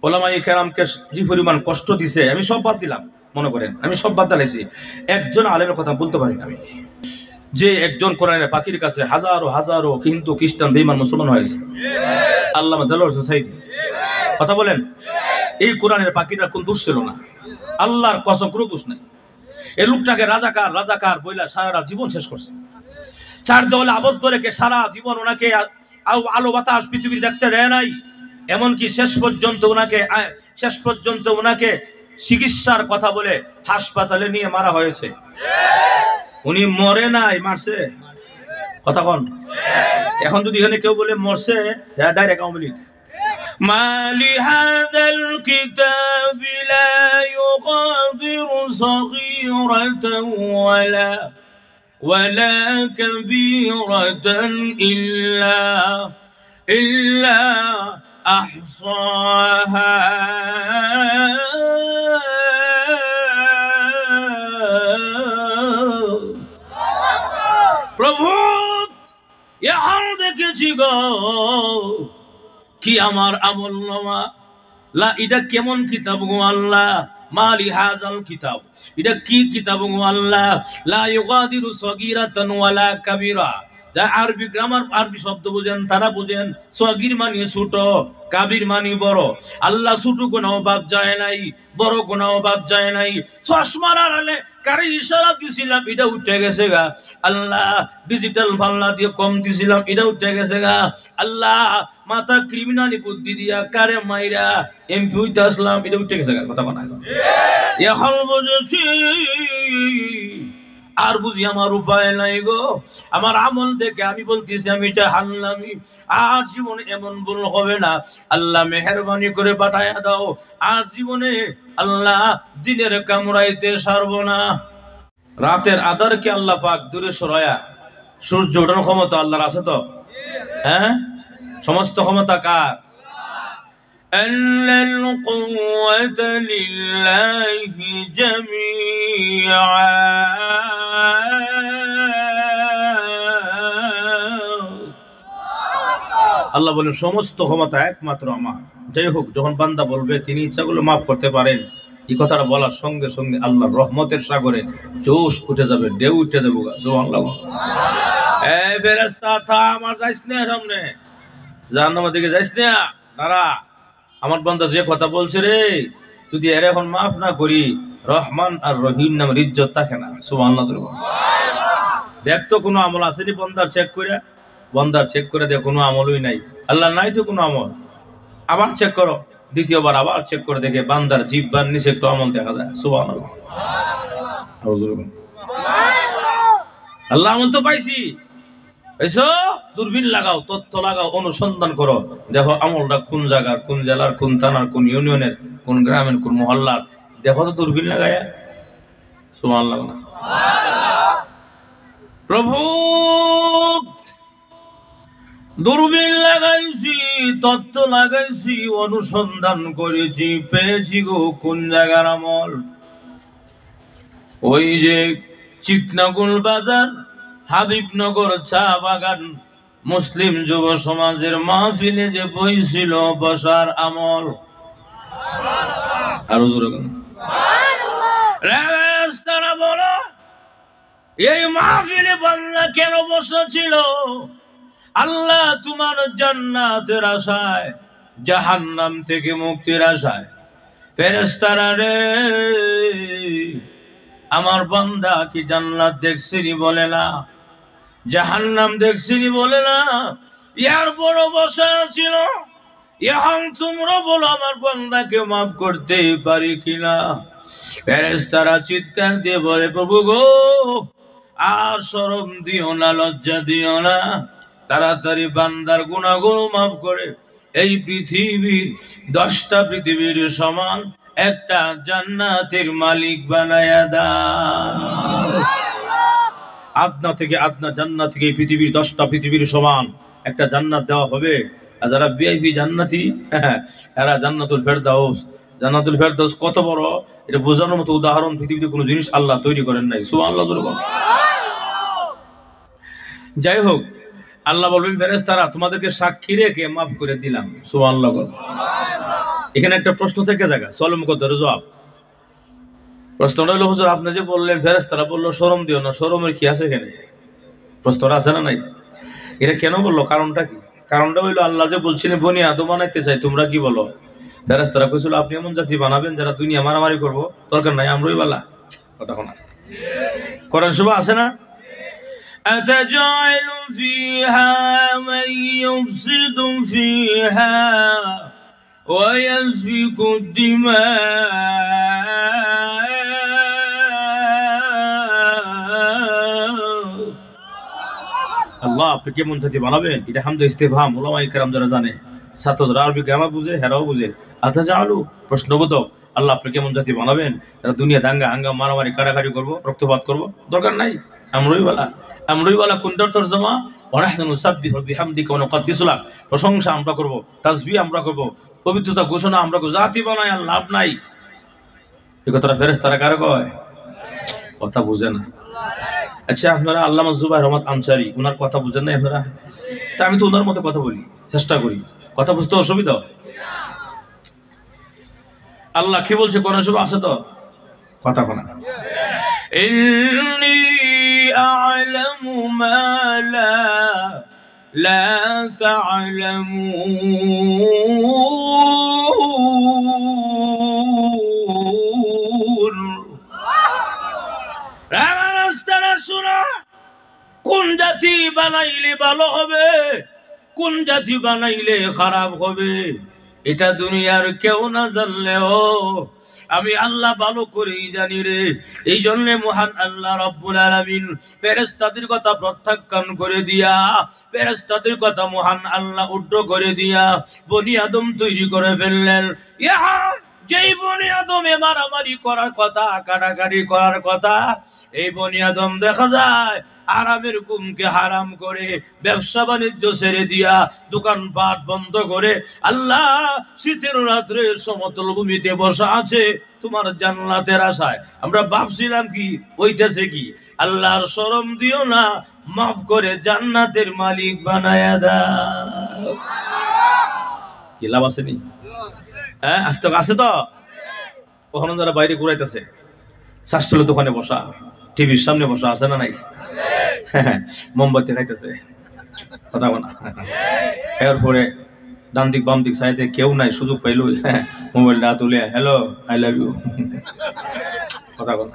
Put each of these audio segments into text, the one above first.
ওলামায়ে কেরামকে যে পরিমাণ কষ্ট দিছে, আমি সব বাদ দিলাম, মনে করেন আমি সব বাদ দিলাইছি, একজন আলেমের কথা বলতে পারি না আমি, যে একজন কোরআনের পাখির কাছে হাজারো হাজারো হিন্দু খ্রিস্টান বেঈমান মুসলমান হয়েছে। আল্লামা দেলোয়ার হোসেন সাঈদী, কথা বলেন, এই কোরআনের পাখিটার কোন দোষ ছিল না, আল্লাহর কসম কোনো দোষ নাই। এই লোকটাকে রাজাকার রাজাকার বইলা সারা জীবন শেষ করছে, চার দেওয়ালে আবদ্ধ রেখে সারা জীবন ওনাকে আলো বাতাস পৃথিবীর দেখতে দেয় নাই। এমনকি শেষ পর্যন্ত ওনাকে চিকিৎসার কথা বলে হাসপাতালে নিয়ে মারা হয়েছে। উনি মরে নাই, মারছে, কথা কন। এখন যদি এখানে কেউ বলে মরছে, ডাইরেক্ট আওয়ামী লীগ। মালি হাযাল কিতাবি লা ইউগাদিরু সাগীরাতান ওয়ালা কাবীরাতান ইল্লা আহসাহা প্রভু এখন দেখেছি গো কি আমার আমলনামা, লা এটা কেমন কিতাব গো আল্লাহ, মালি হাযাল কিতাব, এটা কি কিতাব গো আল্লাহ, লা ইউগাদিরু সাগীরাতান ওয়ালা কাবীরা। যা আরবি গ্রামার আরবি শব্দ বুঝেন তারা বুঝেন, সগীর মানে ছোট, কাবির মানে বড়। আল্লাহ ছোট গুনাহ বাদ যায় নাই, বড় গুনাহ বাদ যায় নাই। চশমার আড়ালে কারে ইশারা দিছিলাম এটা উঠে গেছে গা আল্লাহ, ডিজিটাল পাল্লা দিয়ে কম দিছিলাম এটা উঠে গেছে গা আল্লাহ, মাথা ক্রিমিনালি বুদ্ধি দিয়া কারে মাইরা এমপি হইতে আসলাম এটা উঠে গেছে গা, কথা বলা এখন বুঝেছি। আর বুঝি আমার উপায় নাই গো, আমার আমল দেখে আমি বলতেছি আমি জাহান্নামী, আর জীবনে এমন ভুল হবে না, আল্লাহ মেহেরবানি করে পাঠায়া দাও, আর জীবনে আল্লাহ দিনের কামড়াইতে সারব না। রাতের আধারকে আল্লাহ পাক দূরে সরায়া সূর্য ওঠানোর ক্ষমতা আল্লাহর আছে তো, হ্যাঁ, সমস্ত ক্ষমতা কার? আল্লাল কুওয়াতা লিল্লাহি জামিআ। আল্লাহ বলেন সমস্ত ক্ষমতা একমাত্র আমার। যাই হোক, যখন বান্দা বলবে তিনি ইচ্ছাগুলো মাফ করতে পারেন, এই কথাটা বলার সঙ্গে সঙ্গে আল্লাহর রহমতের সাগরে জোশ উঠে যাবে, ঢেউ উঠে যাবে। সুবহানাল্লাহ। এই ফেরেশতা থাম, আর যাইস না সামনে, জাহান্নামের দিকে যাইস না, দাঁড়া। আমার বান্দা যে কথা বলছে রে, যদি এর এখন মাফ না করি, রহমান আর রহিম নামের ইজ্জত থাকে না। সুবহানাল্লাহ। দেখ তো কোনো আমল আসেনি বন্দার, চেক করে দেখ কোনো আমলই নাই, আল্লাহ নাই তো কোনো আমল। আবার চেক করো, দ্বিতীয়বার আবার চেক করে দেখে বান্দার জিহ্বার নিচে একটু আমল দেখা যায়। সুবহানাল্লাহ। আল্লাহ আমল তো পাইছি, এসো দূরবীন লাগাও, তথ্য লাগাও, অনুসন্ধান করো, দেখো আমলটা কোন জায়গার, কোন জেলার, কোন থানার, কোন ইউনিয়নের, কোন গ্রামের, কোন মহল্লার, দেখো তো দূরবীন লাগায়া। সুবহানাল্লাহ। প্রভু দূরবীন লাগাইছি, তত্ত্ব লাগাইছি, অনুসন্ধান করেছি, পেয়েছি গো কোন জায়গার আমল। ওই যে চিকনাগুল বাজার, হাবিবনগর চা বাগান, মুসলিম যুব সমাজের মাহফিলে যে বইছিল বসার আমল। আরো জোরে তারা বলো, এই মাহফিলে বান্দা কেন বসেছিল? আল্লাহ তোমার জান্নাতের আশায়, জাহান্নাম থেকে মুক্তির আশায়। ফেরেশতারা রে, আমার বান্দা কি জান্নাত দেখছিনি বলে না, জাহান্নাম দেখছিনি বলে না, ইয়ার বড় বসা ছিল। এখন তোমরা বলো আমার বান্দাকে মাফ করতে পারি কিনা? ফেরেশতারা চিৎকার দিয়ে বলে, প্রভু গো, আর শরম দিও না, লজ্জা দিও না, তাড়াতাড়ি বান্দার গুনাহগুলো মাফ করে এই পৃথিবীর 10টা পৃথিবীর সমান একটা জান্নাতের মালিক বানায়া দাও। আদনা থেকে আদনা জান্নাত থেকে পৃথিবীর 10টা পৃথিবীর সমান একটা জান্নাত দেওয়া হবে। আর যারা ভিআইপি জান্নাতি, এরা জান্নাতুল ফেরদাউস। জান্নাতুল ফেরদাউস কত বড়, এটা বোঝানোর মতো উদাহরণ পৃথিবীতে কোনো জিনিস আল্লাহ তৈরি করেন নাই। সুবহানাল্লাহ। যাই হোক, আল্লাহ বলবেন ফেরেশতারা তোমাদেরকে সাক্ষী রেখে মাফ করে দিলাম। সুবহানাল্লাহ। এখানে একটা প্রশ্ন থেকে জায়গা সলম কদর জবাব। প্রশ্নটা হলো হুজুর আপনি যে বললেন ফেরেশতারা বললো শরম দিও না, শরমের কি আছে এখানে? প্রশ্নটা আছে না নাই? এটা কেন বললো, কারণটা কি? কারণটা হইলো আল্লাহ যে বলছিলেন বনি আদম বানাইতে চাই, তোমরা কি বলো? ফেরেশতারা কইছিল আপনি এমন জাতি বানাবেন যারা দুনিয়া মারামারি করবো, দরকার নাই, আমরাই বালা। কথা শোনা কোরআন শুভ আছে না? أتجعل فيها من يفسد فيها ويسفك الدماء আল্লাহ আপনি কেমন জাতি বানাবেন? এটা হামদে ইস্তেফহাম, উলামায়ে কেরাম যারা জানে, ছাত্ররা আরবি গ্রামার বুঝে, হেরাও বুঝে। আতাজালু প্রশ্নবোধক, আল্লাহ আপনি কেমন জাতি বানাবেন যারা দুনিয়া দাঙ্গা হাঙ্গা মারামারি কাটাকাটি করবো, রক্তপাত করবো, দরকার নাই, আমরাই বালা কোনটার তরজমা? ওয়ানাহনু নুসাব্বিহু বিহামদিকা ওয়া নুকদ্দিসু লাক, প্রশংসা আমরা করব, তাসবিহ আমরা করব, পবিত্রতা ঘোষণা আমরা করব, জাতি বানায় আর লাভ নাই। এই কথাটা ফেরেশতারা কারে কয়? কথা বুঝে না। আচ্ছা আপনারা আল্লামা জুবাইর রহমত আনসারী, ওনার কথা বুঝেন না আপনারা? তা আমি তো ওনার মতো কথা বলি, চেষ্টা করি, কথা বুঝতে অসুবিধা হয়। আল্লাহ কি বলছে কোরআন শরীফে আছে তো? কথা কোনা ইন্নী আ'লামু মা লা তা'লামুন। রাস্তারা শোনা, কোন জাতি বানাইলে ভালো হবে, কোন জাতি বানাইলে খারাপ হবে, এটা দুনিয়ার কেউ না জানলেও আমি আল্লাহ ভালো করেই জানি রে। এই জন্য মহান আল্লাহ রাব্বুল আলামিন ফেরেশতাদের কথা প্রত্যাখ্যান করে দিয়া, ফেরেশতাদের কথা মহান আল্লাহ উল্টো করে দিয়া বনি আদম তৈরি করে ফেললেন। যেই বনি আদমে মারামারি করার কথা, কাটাকাটি করার কথা, এই বনি আদম দেখা যায় আরামের ঘুমকে হারাম করে, ব্যবসা বাণিজ্য ছেড়ে দিয়া, দোকানপাট বন্ধ করে আল্লাহ শীতের রাত্রে সমতল ভূমিতে বসা আছে তোমার জান্নাতের আশায়। আমরা ভাবছিলাম কি হইতেছে কি, আল্লাহর শরম দিও না, মাফ করে জান্নাতের মালিক বানায়া দাও। কি লাভ আছে নি? হ্যাঁ আস্তে আছে তো। কখনো যারা বাইরে ঘুরাইতেছে, শাসল দোকানে বসা, টিভির সামনে বসা, আছে না নাই? মোমবাতি খাইতেছে, কথা বলা। এরপরে ডান দিক বাম দিক সাইডে কেউ নাই, সুযোগ পাইল মোবাইলটা তুলে হ্যালো আই লাভ ইউ, কথা বলা।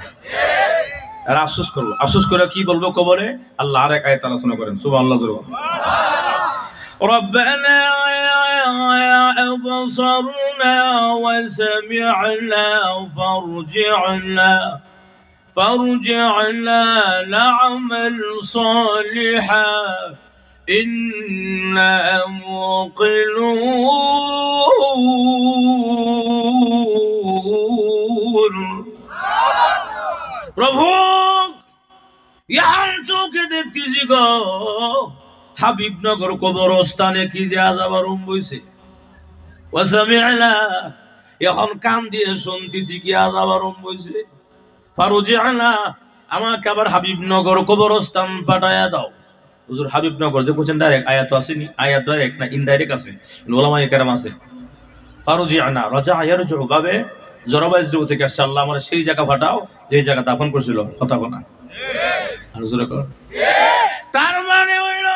আর আফসোস করবো, আফসোস করে কি বলবো কবরে? আল্লাহ আর এক আয়াত আলোচনা করেন, সুবহানাল্লাহ। ربنا أبصرنا وسمعنا فارجعنا نعمل صالحا إنا موقنون। প্রভু ইয়ার চোখে দেখতেছি গো, হাবিবনগর কবরস্থানে কি যে আযাব আরম্ভ হইছে। ওয়াসামি'না, এখন কান দিয়ে শুনতেছি কি আযাব আরম্ভ হইছে। ফারজি'না, আমাকে আবার হাবিবনগর কবরস্থান পাঠায়া দাও। হুজুর হাবিবনগর যে কোশ্চেন ডাইরেক্ট আয়াত আসেনি, আয়াত ডাইরেক্ট না ইনডাইরেক্ট আছে, উলামায়ে কেরাম আছে। ফারজি'না রাজা ইয়ারজু ভাবে জরাবাইজরু থেকে আসছে, আল্লাহ আমার সেই জায়গা পাঠাও যে জায়গা দাফন করছিল, কথা কোনা আর জোরে কর। তার মানে হইল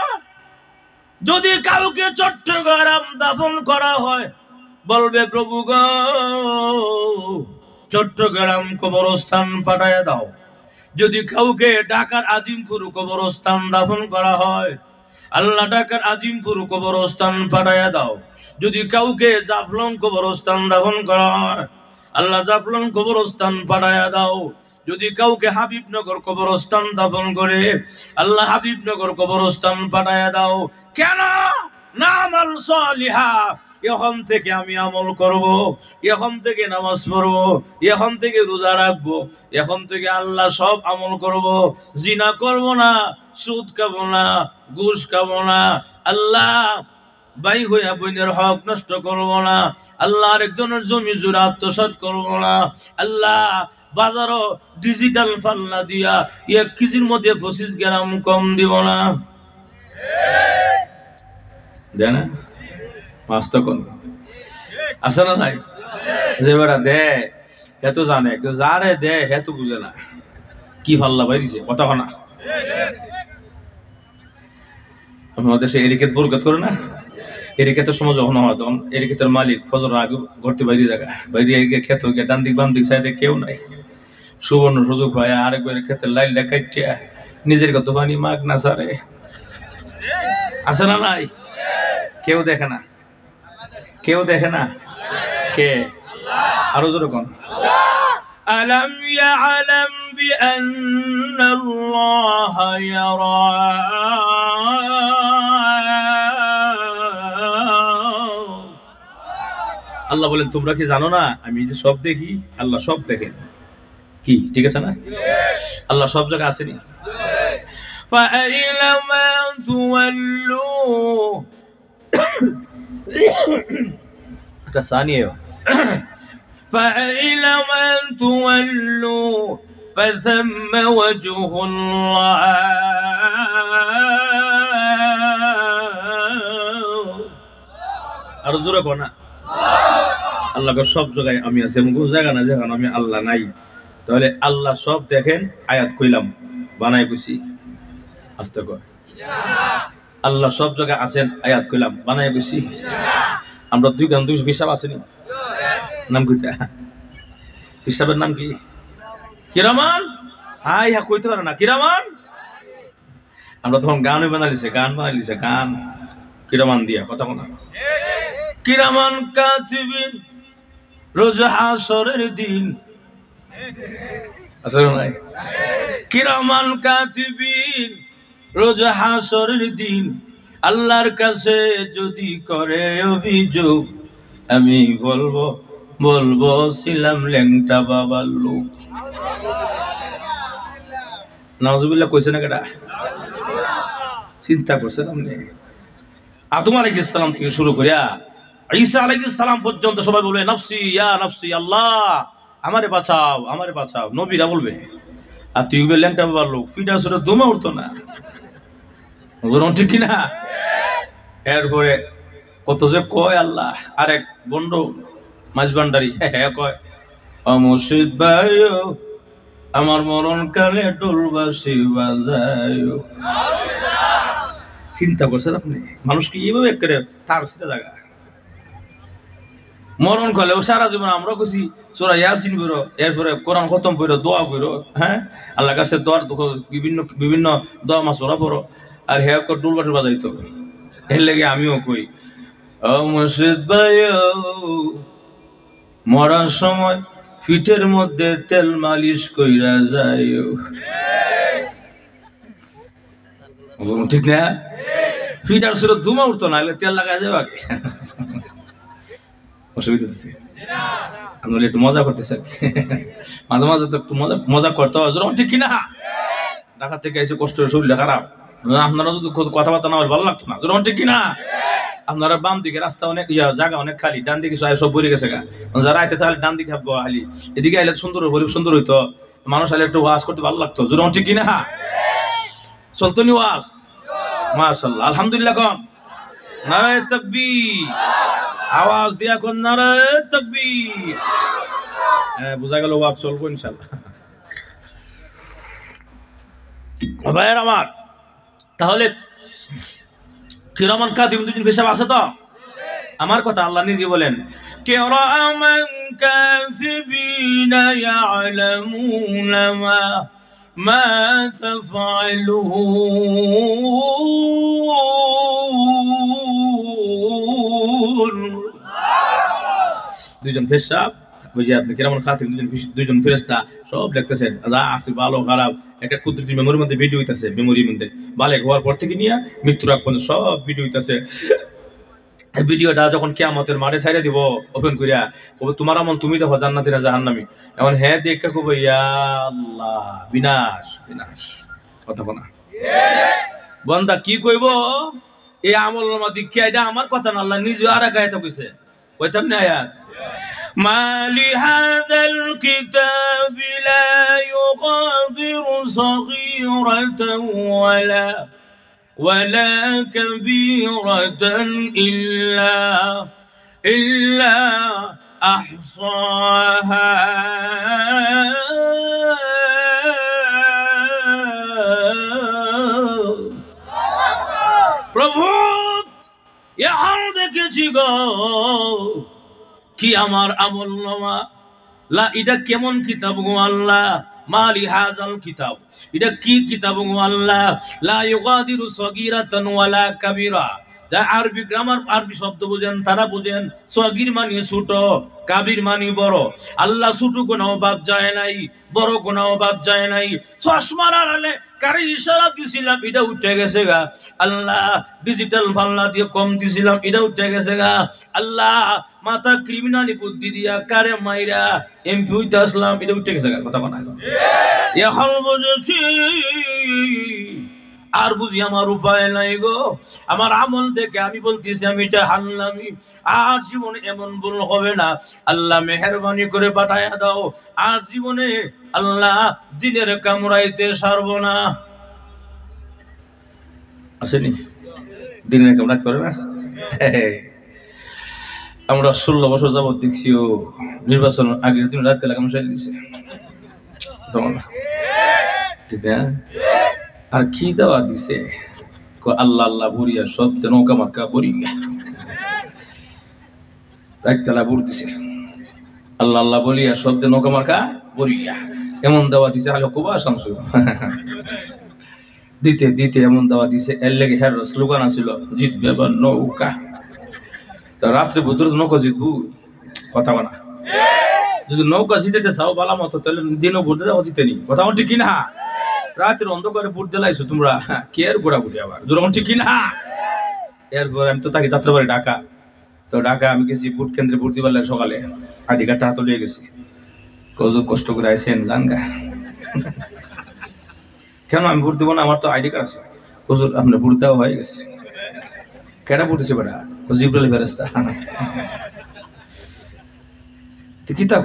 যদি কাউকে চট্টগ্রাম দাফন করা হয়, বলবে প্রভু গো চট্টগ্রাম কবরস্থান পাঠায়া দাও। যদি কাউকে ঢাকার আজিমপুর কবরস্থান দাফন করা হয়, আল্লাহ ঢাকার আজিমপুর কবরস্থান পাঠায়া দাও। যদি কাউকে জাফলং কবরস্থান দাফন করা হয়, আল্লাহ জাফলং কবরস্থান পাঠায়া দাও। যদি কাউকে হাবিবনগর কবরস্থান দাফন করে, আল্লাহ হাবিবনগর কবরস্থান পাঠায়া দাও। কেন? নামাল সালিহা, এখন থেকে আমি আমল করব, এখন থেকে নামাজ পড়ব, এখন থেকে রোজা রাখবো, এখন থেকে আল্লাহ সব আমল করব। জিনা করব না, সুদ খাবো না, ঘুষ খাবো না, আল্লাহ ভাই হইয়া বোনের হক নষ্ট করব না, আল্লাহ আরেকজনের জমি জুড়ে আত্মসাৎ করব না, আল্লাহ বাজারও ডিজিটাল পাল্লা দিয়া 1 কেজির মধ্যে 25 গ্রাম কম দিব না। দেনা মাস্ত কোন আছে না নাই? যে বেড়া দে হে তো জানে, যারে দে হে তো বুঝে না কি ভাল্লা বাইরিছে কথা না। আমাদের দেশে এরিকেট বরকত করে না, এরিকেতের সময় যখন হয় তখন এরিকেতের মালিক ফজর আগে ঘরতে বাইরে জায়গা বাইরে গিয়ে খেত গিয়ে ডান দিক বাম দিক সাইডে কেউ নাই, সুবর্ণ সুযোগ হয় আরেকবার ক্ষেতের লাইল কাটিয়া নিজের কত পানি মাগ না সারে, আছে না নাই? কেউ দেখে না, কেউ দেখে না, কে? আরো জোরে কোন আলাম ইয়ালাম বিআন্নাল্লাহ ইয়ারা, আল্লাহ বলেন তোমরা কি জানো না আমি যে সব দেখি? আল্লাহ সব দেখেন। কি ঠিক আছে না? আল্লাহ সব জায়গায় আসেনি। فأينما تولوا فأينما تولوا فثم وجه الله আর জোরে কোনা আল্লাহকে সব জায়গায় আমি আছি, এমন কোন জায়গা না যেখানে আমি আল্লাহ নাই। তাহলে আল্লাহ সব দেখেন আয়াত কইলাম বানাই কইছি, আস্তে কর আল্লাহ সব জায়গায় আছেন আয়াত কইলাম বানাই কইছি। আমরা দুই গান 200 হিসাব আসেনি, নাম কইতা হিসাবের নাম কি? কিরামান। হাই হা কইতে পারে না কিরামান। আমরা তখন গানই বানাইছে, গান বানাইছে, গান কিরামান দিয়া কথা বলা। কিরামান কাতিবিন রোজ হাসরের দিন আসলে নাই, কিরামান কাতিবিন রোজ হাসরের দিন আল্লাহর কাছে যদি করে অভিযোগ আমি বলবো বলবো ছিলাম ল্যাংটা বাবার লোক। নাউজুবিল্লাহ কইছে না কেডা? চিন্তা করছেন আপনি? আদম আলাইহিস সালাম থেকে শুরু করিয়া ঈসা আলাইহিস সালাম পর্যন্ত সবাই বলবে নফসি ইয়া নফসি, আল্লাহ আমারে বাঁচাও আমারে বাঁচাও, নবীরা বলবে। আর তুই বললেন ল্যাংটা বাবার লোক, ফিটা সুরে দমে উঠতো না, ঠিক কিনা? এরপরে কত যে কয় আল্লাহ। আরেক বন্ড মাঝবান্ডারি হ্যাঁ কয় মুর্শিদ ভাই আমার মরণ কালে ডোলবাসি বাজায়। চিন্তা করছেন আপনি? মানুষ কি এইভাবে করে তার সেটা জায়গা মরণ কালে সারা জীবন আমরা খুশি সোরা ইয়াসিন করো, এরপরে কোরআন খতম করো, দোয়া করো, হ্যাঁ আল্লাহ কাছে দোয়ার বিভিন্ন বিভিন্ন দোয়া মাসোরা পড়ো, আর হ্যাঁ ডোলবাসি বাজাইতো। এর লেগে আমিও কই মুর্শিদ ভাই মরার সময় ফিটের মধ্যে তেল মালিশ কইরা যায়, ঠিক না? ফিট আর সুরত ধুমা উঠতো না, তেল লাগাই যাবে আগে। অসুবিধা হচ্ছে আমরা একটু মজা করতেছি, মাঝে মাঝে তো একটু মজা করতে হয়, ঠিক কিনা? ঢাকা থেকে এসে কষ্ট শরীরটা খারাপ, আপনারা যদি কথাবার্তা না হলে ভালো লাগতো না, ঠিক কিনা? আপনারা বাম দিকে রাস্তা অনেক জায়গা অনেক খালি, ডান দিকে সব ভরে গেছে গা, যারা আইতে চাইলে ডান দিকে হাবো খালি, এদিকে আইলে সুন্দর গরিব সুন্দর হইতো, মানুষ আইলে একটু ওয়াজ করতে ভালো লাগতো, ঠিক কিনা? চলতো নি ওয়াজ? মাশাআল্লাহ আলহামদুলিল্লাহ কোন নারে তাকবীর, আওয়াজ দিয়া কোন নারে তাকবীর। হ্যাঁ বুঝা গেল ওয়াজ চলবো ইনশাআল্লাহ। ভাইয়ের আমার, তাহলে কিরামান কাতিবিন দুজন হিসাব আছে তো? আমার কথা আল্লাহ নিজে বলেন কিরামান কাতিবিনা ইয়ালামুনা মা তাফআলুন। দুজন হিসাব বুঝি আপনি কিরামান কাতিবিন দুজন ফেরেশতা সব লিখতেছেন, যা আছে ভালো খারাপ একটা কুদরতি মেমোরির মধ্যে ভিডিও হইতাছে, মেমোরির মধ্যে বালেক হওয়ার পর থেকে নিয়ে মৃত্যুর আগ পর্যন্ত সব ভিডিও হইতাছে। ভিডিওটা যখন কিয়ামতের মাঠে ছাইড়া দিব ওপেন করিয়া কবে তোমার আমল তুমি দেখো জান্নাতি না জাহান্নামী, এখন হ্যাঁ দেখা কবে ইয়া আল্লাহ বিনাশ বিনাশ, কথা কোনা বন্দা কি কইব? এই আমল নামা দীক্ষা এটা আমার কথা না, আল্লাহ নিজে আর এক আয়াতে কইছে, কইতাম না আয়াত মা লিহাযাল কিতাবি লা ইউগাদিরু সগীরাতান ولا كبيرة إلا أحصاها প্রভু এখন দেখেছি গো কি আমার আমলনামা লা এটা কেমন কিতাব গো আল্লাহ মালি হাজাল কিতাব এটা কি কিতাব গো আল্লাহ লা ইউগাদিরু সগীরাতান ওয়ালা কাবীরা যা আরবি গ্রামার আরবি শব্দ বুঝেন তারা বুঝেন সগীর মানে ছোট কাবীর মানে বড় আল্লাহ ছোট কোনও বাদ যায় নাই বড় কোনও বাদ যায় নাই চশমার আড়ালে কারে ইশারা দিছিলাম এটা উঠে গেছে গা আল্লাহ ডিজিটাল ফাল্লা দিয়ে কম দিছিলাম এটা উঠে গেছে গা আল্লাহ মাথা ক্রিমিনালি বুদ্ধি দিয়া কারে মাইরা এমপি হইতে আসলাম এটা উঠে গেছে গা কথা বলা এখন বুঝেছি আর বুঝি আমার উপায় নাই গো আমার আমল দেখে আমি বলতেছি আমি জাহান্নামী আর জীবনে এমন ভুল হবে না আল্লাহ মেহেরবানি করে পাঠায়া দাও আর জীবনে আল্লাহ দিনের কামড়াইতে ছাড়ব না আসেনি দিনের কামড়াইতে পারে না আমরা 16 বছর যাবত দেখছি ও নির্বাচন আগের দিন রাত কালা কামড়াই দিছে ঠিক না আর কি দেওয়া দিছে আল্লাহ আল্লাহ বরিয়া শব্দ নৌকা মার্কা বরিয়া রাতলা বুড় দিছে আল্লাহ আল্লাহ বলিয়া শব্দ নৌকা মার্কা বরিয়া এমন দেওয়া দিছে আলো কুবা শামসু দিতে দিতে এমন দেওয়া দিছে এর লেগে হের স্লোগান আছিল জিতবে বা নৌকা তো রাত্রে ভুতুর নৌকা জিতবু কথা বলা যদি নৌকা জিতেতে চাও বালা মতো তাহলে দিনও ভোট দেওয়া জিতেনি কথা ঠিক কিনা রাতের অন্ধকারে ভোট দিলাইছো তোমরা কে আর ঘোরাঘুরি আবার যখন ঠিক কিনা এরপর আমি তো তাকে যাত্রাবাড়ি ঢাকা তো ঢাকা আমি গেছি ভোট কেন্দ্রে ভোট দিবার লাগে সকালে আইডি কার্ডটা হাতে লিয়ে গেছি কষ্ট করে আইসেন জান গা কেন আমি ভোট দিব না আমার তো আইডি কার্ড আছে হুজুর আপনার ভোট দেওয়া হয়ে গেছে কেটা ভোট দিছে বেটা জিব্রাইল ফেরেশতা তো কিতাব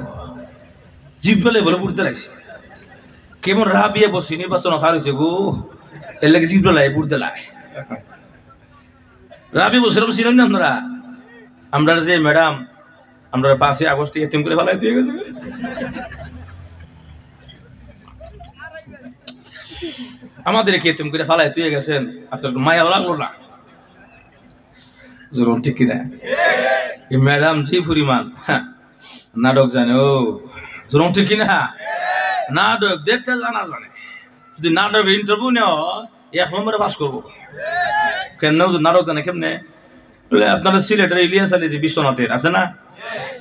জিব্রাইল বলে ভোট দিলাইছে কেমন রাবিয়ে বসি নির্বাচন হার হয়েছে গো এর লাগে জিব্রাইল ভোট দিলায় রাবি বসিলাম ছিলাম না আপনারা আমরা যে ম্যাডাম আমরা 5 আগস্ট এতিম করে ফেলাই দিয়ে গেছে আমাদের এতিম করে ফেলাই দিয়ে গেছেন আপনার মায়া লাগলো না জোর ঠিক কিনা এই ম্যাডাম যে পরিমাণ নাটক জানে ও জোর ঠিক কিনা নাটক দেখতে জানা জানে যদি নাটক ইন্টারভিউ নেও 1 নম্বরে পাস করবো কেন নাটক জানে কেমনে আপনারা সিলেটের ইলিয়াস আলী যে বিশ্বনাথের আছে না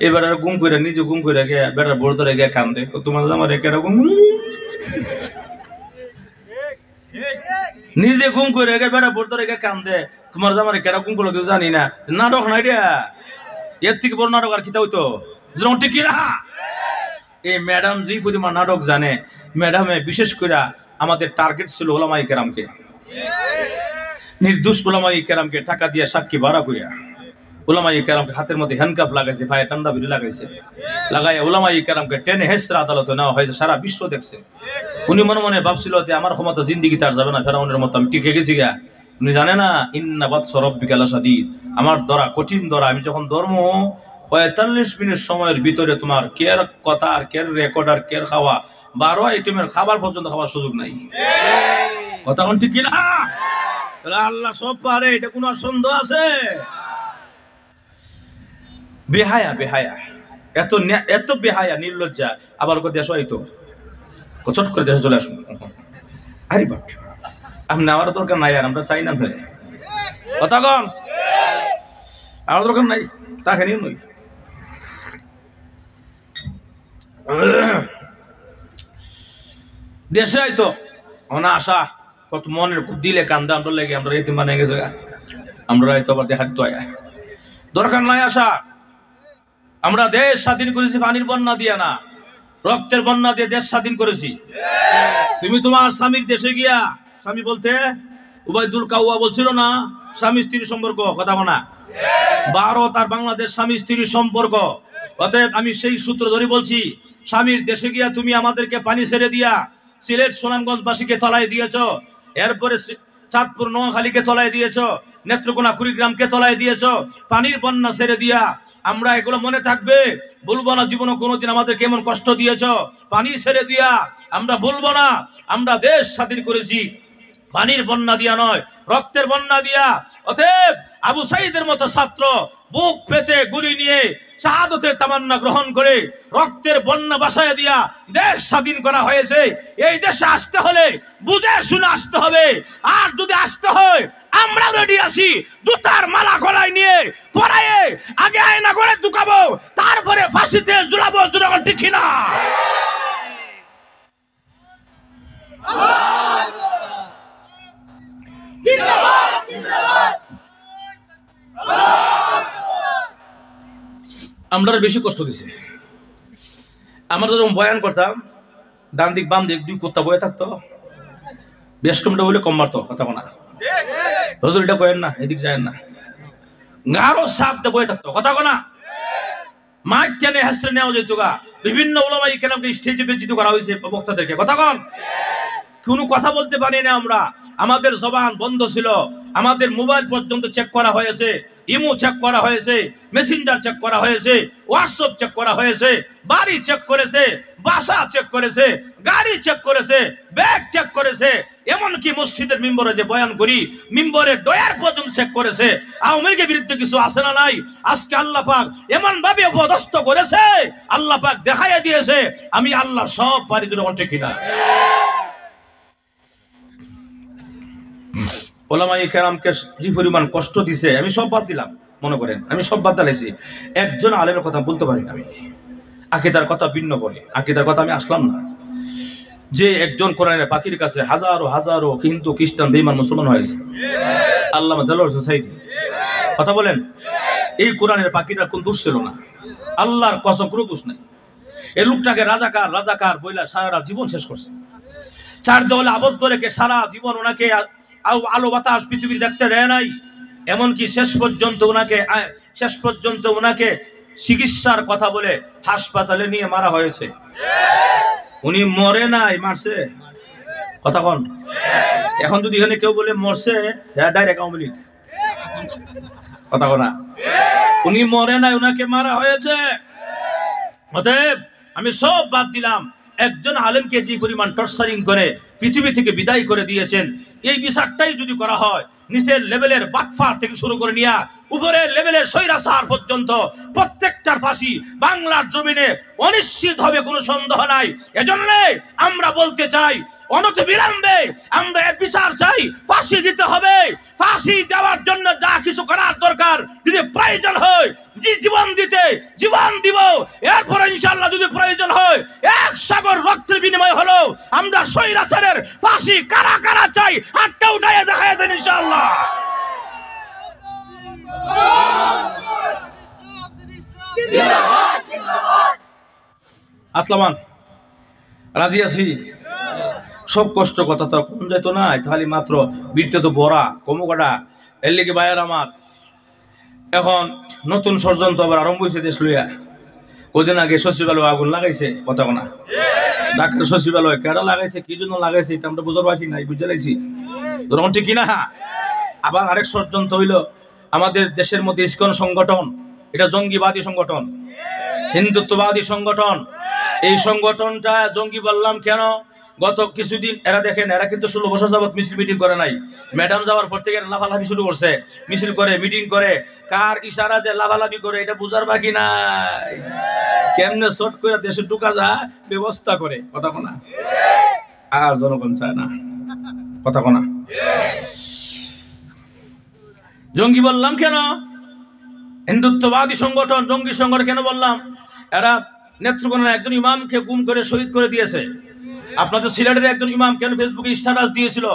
এবার গুম করে নিজে গুম করে গিয়ে বেটার বোর ধরে গিয়ে কান্দে তোমার আমার একেরা গুম নিজে গুম করে গিয়ে বেটার বোর ধরে গিয়ে কান্দে তোমার জামার একেরা গুম করলো কেউ জানি না নাটক নাই রে এর থেকে বড় নাটক আর কিতা হইতো ঠিক না এই ম্যাডাম যে পরিমাণ নাটক জানে ম্যাডামে বিশেষ করে আমাদের টার্গেট ছিল ওলামায়ে কেরামকে নির্দোষ ওলামায়ে কেরামকে টাকা দিয়ে সাক্ষী ভাড়া করিয়া ওলামায়ে কেরামকে হাতের মধ্যে হ্যান্ডকাফ লাগাইছে পায়ে টান্ডা বিড়ি লাগাইছে লাগাইয়া ওলামায়ে কেরামকে টেনে হেসরা আদালতে নেওয়া হয়েছে সারা বিশ্ব দেখছে উনি মনে মনে ভাবছিল যে আমার ক্ষমতা জিন্দিগি তার যাবে না ফেরাউনের মতো আমি টিকে গেছি গা উনি জানে না ইন্না বাতসা রাব্বিকা লাশাদীদ আমার ধরা কঠিন ধরা আমি যখন ধর্ম 45 মিনিট সময়ের ভিতরে তোমার কেয়ার কথা আর কেয়ার রেকর্ড আর কেয়ার খাওয়া 12 আইটেমের খাবার পর্যন্ত খাওয়ার সুযোগ নাই কথা কোন ঠিক কিনা তাহলে আল্লাহ সব পারে এটা কোনো সন্দেহ আছে বেহায়া বেহায়া এত বেহায়া নির্লজ্জা আবার কো দেশ হইতো চট করে দেশে চলে আসুন আরে বাপ আপনি আমার দরকার নাই আর আমরা চাই না ফেলে কথা কন আমার দরকার নাই তাকে নিয়ে নই দেশে আইতো অনা আশা কত মনের দিলে কান্দা আমরা লেগে আমরা এতিম বানিয়ে গেছে আমরা হয়তো আবার দেখাতে তো দরকার নাই আসা আমরা দেশ স্বাধীন করেছি পানির বন্যা দিয়ে না রক্তের বন্যা দিয়ে দেশ স্বাধীন করেছি তুমি তোমার স্বামীর দেশে গিয়া স্বামী বলতে উবাইদুল কাউয়া বলছিল না স্বামী স্ত্রীর সম্পর্ক কথা বলা ভারত আর বাংলাদেশ স্বামী স্ত্রীর সম্পর্ক অতএব আমি সেই সূত্র ধরে বলছি স্বামীর দেশে গিয়া তুমি আমাদেরকে পানি ছেড়ে দিয়া সিলেট সুনামগঞ্জবাসীকে তলায় দিয়েছ এরপরে চাঁদপুর নোয়াখালীকে তলায় দিয়েছ, নেত্রকোনা কুড়িগ্রামকে তলায় দিয়েছ, পানির বন্যা ছেড়ে দিয়া। আমরা এগুলো মনে থাকবে, বলবো না জীবনে কোনোদিন আমাদের কেমন কষ্ট দিয়েছ। পানি ছেড়ে দিয়া আমরা বলবো না। আমরা দেশ স্বাধীন করেছি পানির বন্যা দিয়া নয়, রক্তের বন্যা দিয়া। অতএব আবু সাইদের মতো ছাত্র বুক পেতে গুলি নিয়ে শাহাদতের তামান্না গ্রহণ করে রক্তের বন্যা বাসায় দিয়া দেশ স্বাধীন করা হয়েছে। এই দেশে আসতে হলে বুঝে শুনে আসতে হবে। আর যদি আসতে হয় আমরা রেডি আছি, জুতার মালা গলায় নিয়ে পরায়ে আগে আয়না করে ঢুকাবো, তারপরে ফাঁসিতে ঝুলাবো। জনগণ ঠিক কিনা? আমরা বেশি কষ্ট দিছে। আমরা যখন বয়ান করতাম, ডান দিক বাম দিক দুই কুত্তা বয়ে থাকতো, বেষ্টমটা বলে কম মারতো। কথা কোনা হজুর এটা কয়েন না, এদিক যায় না, গারো সাপতে বয়ে থাকতো। কথা কোনা মাইক টেনে হাসতে নেওয়া যেত গা। বিভিন্ন ওলামাই কেন স্টেজে বেচিত করা হয়েছে বক্তাদেরকে। কথা কন, কোনো কথা বলতে পারি না আমরা। আমাদের জবান বন্ধ ছিল। আমাদের মোবাইল পর্যন্ত চেক করা হয়েছে, ইমো চেক করা হয়েছে, মেসেঞ্জার চেক করা হয়েছে, হোয়াটসঅ্যাপ চেক করা হয়েছে, বাড়ি চেক করেছে, বাসা চেক করেছে, গাড়ি চেক করেছে, ব্যাগ চেক করেছে, এমনকি মসজিদের মিম্বরে যে বয়ান করি মিম্বরের ডয়ার পর্যন্ত চেক করেছে। আওয়ামী লীগের বিরুদ্ধে কিছু আছে না নাই? আজকে আল্লাহ পাক এমন ভাবে অপদস্থ করেছে, আল্লাহ পাক দেখাইয়া দিয়েছে আমি আল্লাহ সব পারি। যখন ঠিক কিনা? ওলামায়ে কেরামকে যে পরিমাণ কষ্ট দিছে আমি সব বাদ দিলাম। মনে করেন আমি সব বাদ দিলাইছি, একজন আলেমের কথা বলতে পারি না। আমি আকীদার কথা ভিন্ন করে, আকীদার কথা আমি আসলাম না। যে একজন কোরআনের পাখির কাছে হাজারো হাজারো হিন্দু খ্রিস্টান বেঈমান মুসলমান হয়েছে, আল্লামা দেলোয়ার হোসেন সাঈদী। কথা বলেন, এই কোরআনের পাখিটার কোন দোষ ছিল না? আল্লাহর কসম কোনো দোষ নাই। এই লোকটাকে রাজাকার রাজাকার বইলা সারা জীবন শেষ করছে। চার দেওয়ালে আবদ্ধ রেখে সারা জীবন ওনাকে আলো বাতাস পৃথিবীর দেখতে দেয় নাই। এমনকি শেষ পর্যন্ত ওনাকে চিকিৎসার কথা বলে হাসপাতালে নিয়ে মারা হয়েছে। উনি মরে নাই, মারছে। কথা কন, এখন যদি এখানে কেউ বলে মরছে, ডাইরেক্ট আওয়ামী লীগ। কথা কনা, উনি মরে নাই, ওনাকে মারা হয়েছে। অতএব আমি সব বাদ দিলাম। একজন আলেমকে যে পরিমাণ টর্চারিং করে পৃথিবী থেকে বিদায় করে দিয়েছেন, এই বিচারটাই যদি করা হয় নিচের লেভেলের বাটফার থেকে শুরু করে নিয়ে উপরের লেভেলের স্বৈরাচার পর্যন্ত প্রত্যেকটার ফাঁসি বাংলার জমিনে অনিশ্চিত হবে, কোনো সন্দেহ নাই। এজন্য আমরা বলতে চাই অনতিবিলম্বে আমরা এর বিচার চাই। ফাঁসি দিতে হবে। ফাঁসি দেওয়ার জন্য যা কিছু করার দরকার, যদি প্রয়োজন হয় যে জীবন দিতে জীবন দিব। এরপরে ইনশাআল্লাহ যদি প্রয়োজন হয় এক সাগর রক্তের বিনিময় হলো আমরা স্বৈরাচারের ফাঁসি কারা কারা চাই হাতটা উঠাইয়া দেখাইয়া দেন ইনশাআল্লাহ। আতলামান রাজি আছি। সব কষ্ট কথা তো কম যেত না, তাহলে মাত্র বীরতে তো বড়া কমুকাটা এর লেগে বাইর আমার। এখন নতুন ষড়যন্ত্র আবার আরম্ভ হয়েছে দেশ লইয়া। কদিন আগে সচিবালয় আগুন লাগাইছে। কথা না, ঢাকার সচিবালয় কেডা লাগাইছে, কি জন্য লাগাইছে এটা আমরা বুঝার বাকি নাই, বুঝে লাইছি। তখন ঠিক কিনা? আবার আরেক ষড়যন্ত্র হইল আমাদের দেশের মধ্যে ইসকন সংগঠন, এটা জঙ্গিবাদী সংগঠন, হিন্দুত্ববাদী সংগঠন। এই সংগঠনটা জঙ্গি বললাম কেন? গত কিছুদিন এরা দেখেন, এরা কিন্তু 16 বছর যাবত মিছিল মিটিং করে নাই। ম্যাডাম যাওয়ার পর থেকে লাফালাফি শুরু করছে, মিছিল করে, মিটিং করে। কার ইশারা যে লাফালাফি করে এটা বুঝার বাকি নাই। কেমনে শর্ট করে দেশে ঢুকা যায় ব্যবস্থা করে। কথা কোনা, আর জনগণ চায় না। কথা কোনা, জঙ্গি বললাম কেন? হিন্দুত্ববাদী সংগঠন জঙ্গি সংগঠন কেন বললাম? এরা নেত্রকোনার একজন ইমামকে গুম করে শহীদ করে দিয়েছে। আপনাদের সিলেটের একজন ইমাম কেন ফেসবুকে স্ট্যাটাস দিয়েছিল,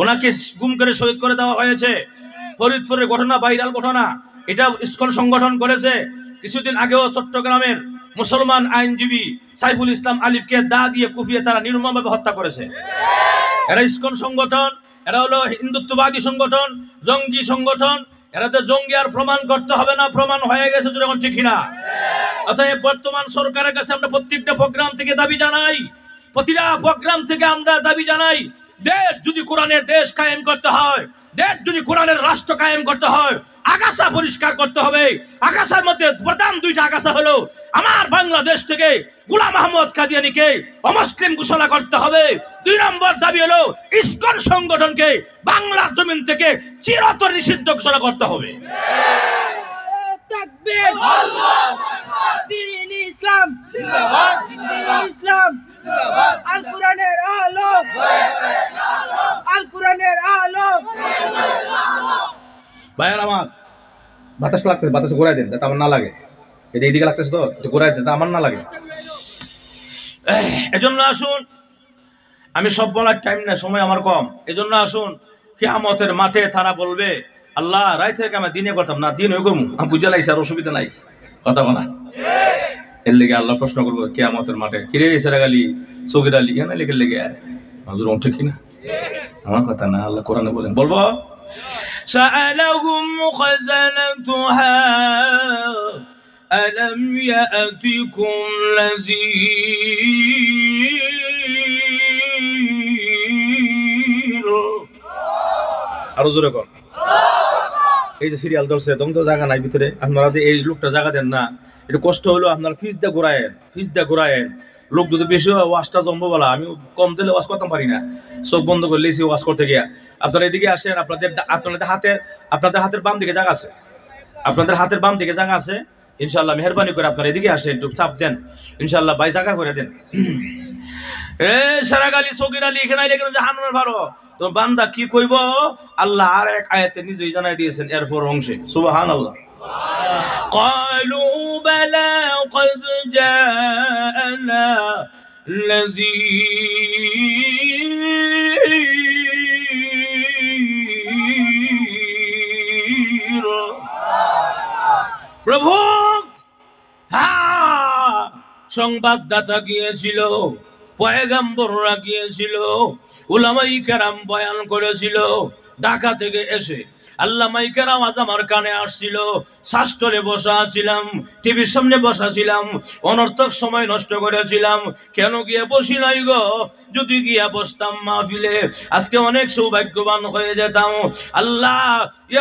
ওনাকে গুম করে শহীদ করে দেওয়া হয়েছে। ফরিদপুরের ঘটনা ভাইরাল ঘটনা, এটা ইসকন সংগঠন করেছে। কিছুদিন আগেও চট্টগ্রামের মুসলমান আইনজীবী সাইফুল ইসলাম আলিফকে দা দিয়ে কুপিয়ে তারা নির্মমভাবে হত্যা করেছে। এরা ইসকন সংগঠন, এরা হলো হিন্দুত্ববাদী সংগঠন, জঙ্গি সংগঠন। এরা তো জঙ্গি আর প্রমাণ করতে হবে না, প্রমাণ হয়ে গেছে। যখন ঠিক না? অতএব বর্তমান সরকারের কাছে আমরা প্রত্যেকটা প্রোগ্রাম থেকে দাবি জানাই, প্রতিটা প্রোগ্রাম থেকে আমরা দাবি জানাই দেশ যদি কোরআনের দেশ কায়েম করতে হয়, দেশ যদি কোরআনের রাষ্ট্র কায়েম করতে হয়, আগাছা পরিষ্কার করতে হবে। আগাছার মধ্যে প্রধান দুইটা আগাছা হলো, আমার বাংলাদেশ থেকে গোলাম আহমদ কাদিয়ানীকে অমুসলিম ঘোষণা করতে হবে। 2 নম্বর দাবি হলো ইসকন সংগঠনকে বাংলার জমিন থেকে চিরতরে নিষিদ্ধ ঘোষণা করতে হবে। তাকবীর, আল্লাহু আকবার, দ্বীন ইসলাম জিন্দাবাদ, দ্বীন ইসলাম জিন্দাবাদ, আল কোরআনের আলো, আল কোরআনের আলো। ভাইয়ার আমার বাতাস লাগতেছে, বাতাস ঘোরাই দেন যাতে আমার না লাগে। এটা এইদিকে লাগতেছে তো, একটু ঘোরাই দেন আমার না লাগে। এজন্য আসুন, আমি সব বলার টাইম না, সময় আমার কম। এজন্য আসুন, কিয়ামতের মাঠে তারা বলবে আল্লাহ রাইতে থেকে আমি দিনে করতাম না, দিন ওই করবো, আমি বুঝে লাইছি আর অসুবিধা নাই, কথা বলা। এর লেগে আল্লাহ প্রশ্ন করবো কিয়ামতের মাঠে, কিরে সেরা গালি সগির আলী এখানে লেগে লেগে হাজুর অন ঠিক না, আমার কথা না, আল্লাহ কোরআনে বলেন। বলবো سألهم خزنتها ألم يأتكم نذير। আরো জোরে কর। এই যে সিরিয়াল ধরছে, তখন তো জায়গা নাই ভিতরে, আপনারা যে এই লোকটা জায়গা দেন না, একটু কষ্ট হলো, আপনারা ফিস দিয়ে ঘুরায়েন। লোক যদি বেশি হয় ওয়াশটা জম্বো বলা, আমি কম দিলে ওয়াশ করতে পারি না, চোখ বন্ধ করলে ওয়াশ করতে গিয়া। আপনারা এদিকে আসেন, আপনাদের হাতের বাম দিকে জায়গা আছে, আপনাদের হাতের বাম দিকে জায়গা আছে। ইনশাল্লাহ মেহরবানি করে আপনারা এদিকে আসেন, একটু চাপ দেন, ইনশাল্লাহ ভাই জায়গা করে দেন। সারা গালি সগির আলী এখানে জাহান্নামের ভালো তো বান্দা কি কইব, আল্লাহ আর এক আয়াতে নিজেই জানাই দিয়েছেন এরপর অংশে, সুবহানাল্লাহ। قالوا بلى قد جاءنا نذير। প্রভু সংবাদদাতা গিয়েছিল, পয়গম্বররা গিয়েছিল, উলামায়ে কেরাম বয়ান করেছিল, ঢাকা থেকে এসে আল্লামায়ে কেরাম আজ আমার কানে আসছিল, শাস্ত্রে বসা ছিলাম, টিভির সামনে বসা ছিলাম, অনর্থক সময় নষ্ট করেছিলাম। কেন গিয়ে বসি নাই গো, যদি গিয়া বসতাম মাহফিলে আজকে অনেক সৌভাগ্যবান হয়ে যেতাম। আল্লাহ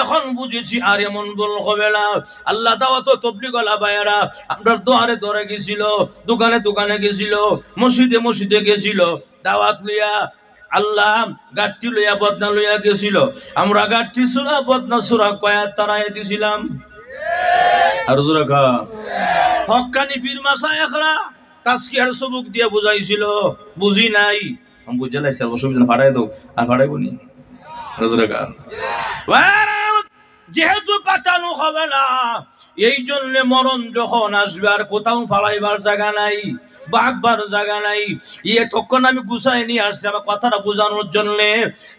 এখন বুঝেছি আর এমন ভুল হবে না। আল্লাহ দাওয়াত তবলিগওয়ালা ভাইয়েরা আমরা দোয়ারে দরে গেছিল, দোকানে দোকানে গেছিল, মসজিদে মসজিদে গেছিল, দাওয়াত লইয়া আল্লাহ গাঠটি লইয়া বদনা লইয়া গেছিল, আমরা গাঠটি সুরা বদনা সুরা কয়া তারাই দিছিলাম। আর জোরে কা হক্কানি পীর মাশায়েখরা তাজকিয়ার সবক দিয়ে বুঝাইছিল, বুঝি নাই, আমি বুঝে লাইছি, অসুবিধা ফাড়াই দাও আর ফাড়াইবো নি। আর জোরে কা যেহেতু পাঠানো হবে না, এই জন্য মরণ যখন আসবে আর কোথাও ফালাইবার জায়গা নাই, বাগবার জায়গা নাই। তখন আমি গুছাই নিয়ে আসছি আমার কথাটা বোঝানোর জন্য।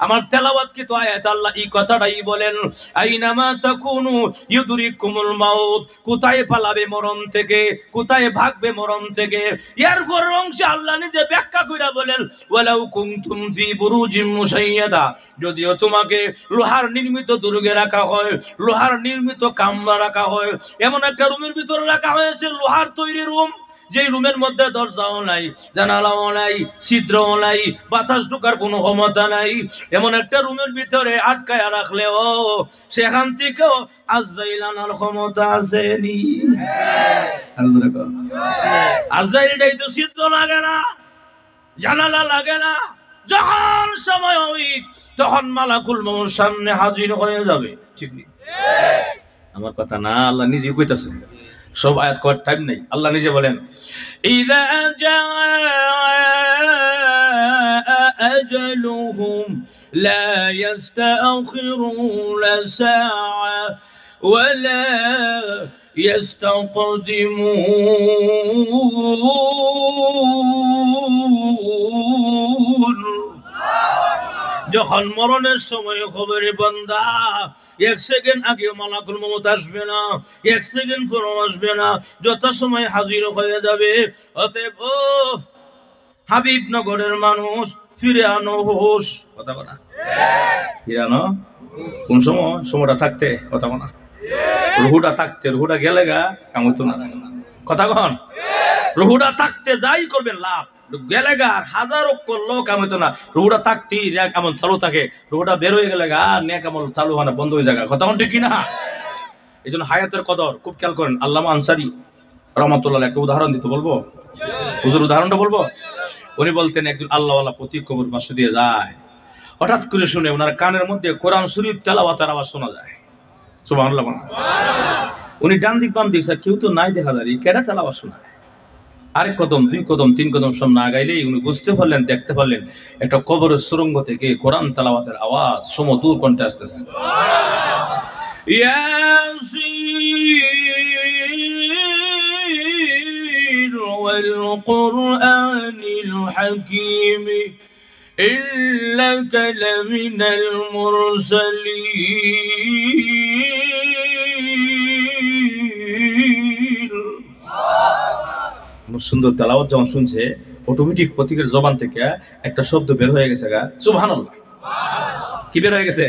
আমার তেলাওয়াত কি তো আয়াত আল্লাহ এই কথাটাই বলেন, আইনামা তাকুনু ইউদরিকুমুল মাউত, কোথায় পালাবে মরণ থেকে, কোথায় ভাগবে মরণ থেকে। এরপর অংশে আল্লাহ নিজে ব্যাখ্যা কইরা বলেন, ওয়ালাউ কুনতুম ফি বুরুজিম মুশাইয়াদা, যদিও তোমাকে লোহার নির্মিত দুর্গে রাখা হয়, লোহার নির্মিত কামরা রাখা হয়, এমন একটা রুমের ভিতরে রাখা হয়েছে, লোহার তৈরি রুম, যে রুমের মধ্যে দরজাও নাই, জানালাও নাই, ছিদ্রও নাই, বাতাস ঢোকার কোনো ক্ষমতা নাই, এমন একটা রুমের ভিতরে আটকায়া রাখলেও সেখান থেকেও আজরাইল আনার ক্ষমতা আসেনি। আজরাইল যাইতো ছিদ্র লাগে না, জানালা লাগে না, যখন সময় হবে তখন মালাকুল মউত সামনে হাজির হয়ে যাবে। ঠিক নেই আমার কথা না, আল্লাহ নিজেই কইতাছে, সব আয়াত করার টাইম নেই। আল্লাহ নিজে বলেন, ইযা জাআ আজালুহুম লা ইস্তাখিরুনা সাআ ওয়া লা ইস্তাকদিমুন। যখন মরণের সময় খবরে বান্দা, 1 সেকেন্ড আগে মালাকুল মউত আসবে না, 1 সেকেন্ড পরও আসবে না, যত সময় হাজির হয়ে যাবে। অতএব ও হাবিবনগরের মানুষ, ফিরে আনো হোশ, কথা বলা, ফিরে আনো কোন সময়, সময়টা থাকতে, কথা বলা, রুহুটা থাকতে, রুহুটা গেলে গা কাম হইতো না, কথা কন, রুহুটা থাকতে যাই করবেন লাভ। গেলেগার হাজারো করলো কাম হইতো না, রুহুটা থাকতেই নেক আমল চালু থাকে, রুহুটা বের হয়ে গেলে আর নেক আমল চালু হয় না, বন্ধ হয়ে যায়। কথা ঠিক কিনা? এই জন্য হায়াতের কদর খুব খেয়াল করেন। আল্লামা আনসারী রহমাতুল্লাহ একটা উদাহরণ দিতে বলবো, হুজুর উদাহরণটা বলবো। উনি বলতেন একজন আল্লাহওয়ালা প্রতি কবর পাশে দিয়ে যায়, হঠাৎ করে শুনে ওনার কানের মধ্যে কোরআন শরীফ তেলাওয়াতের আওয়াজ শোনা যায়। সুবহানাল্লাহ। উনি ডান দিক বাম দিক কেউ তো নাই দেখা যায়, কেডা তেলাওয়াত শোনায়। আরেক কদম, দুই কদম, তিন কদম সামনে আগাইলেই উনি বুঝতে পারলেন, দেখতে পারলেন একটা কবরের সুরঙ্গ থেকে কোরআন তেলাওয়াতের আওয়াজ সমদূর কণ্ঠে আসতেছে। ইয়াসিন ওয়াল কুরআনিল হাকীম ইন্নাকা লামিনাল মুরসালিন। সুন্দর তেলাওয়াত যখন শুনছে, অটোমেটিক প্রতীকের জবান থেকে একটা শব্দ বের হয়ে গেছে, গা সুবহানাল্লাহ। কি বের হয়ে গেছে?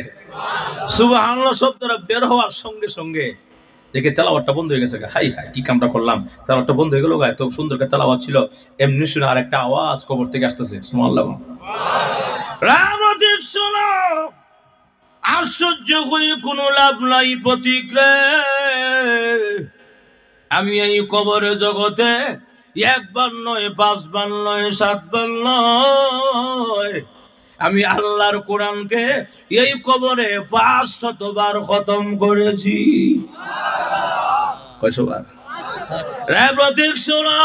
সুবহানাল্লাহ শব্দটা বের হওয়ার সঙ্গে সঙ্গে দেখে তেলাওয়াতটা বন্ধ হয়ে গেছে। হাই হাই কি কামটা করলাম, তেলাওয়াতটা বন্ধ হয়ে গেল। গা এত সুন্দর তেলাওয়াত ছিল, এমনি শুনে আর একটা আওয়াজ কবর থেকে আসতেছে। সুবহানাল্লাহ। রামদিক শোনো, আশ্চর্য হয়ে কোনো লাভ নাই প্রতীক রে। আমি এই কবরের জগতে একবার নয়, পাঁচবার নয়, সাতবার নয়, আমি আল্লাহর কোরআনকে এই কবরে 500 বার খতম করেছি। কয়শবার? রে প্রতীক শোনো,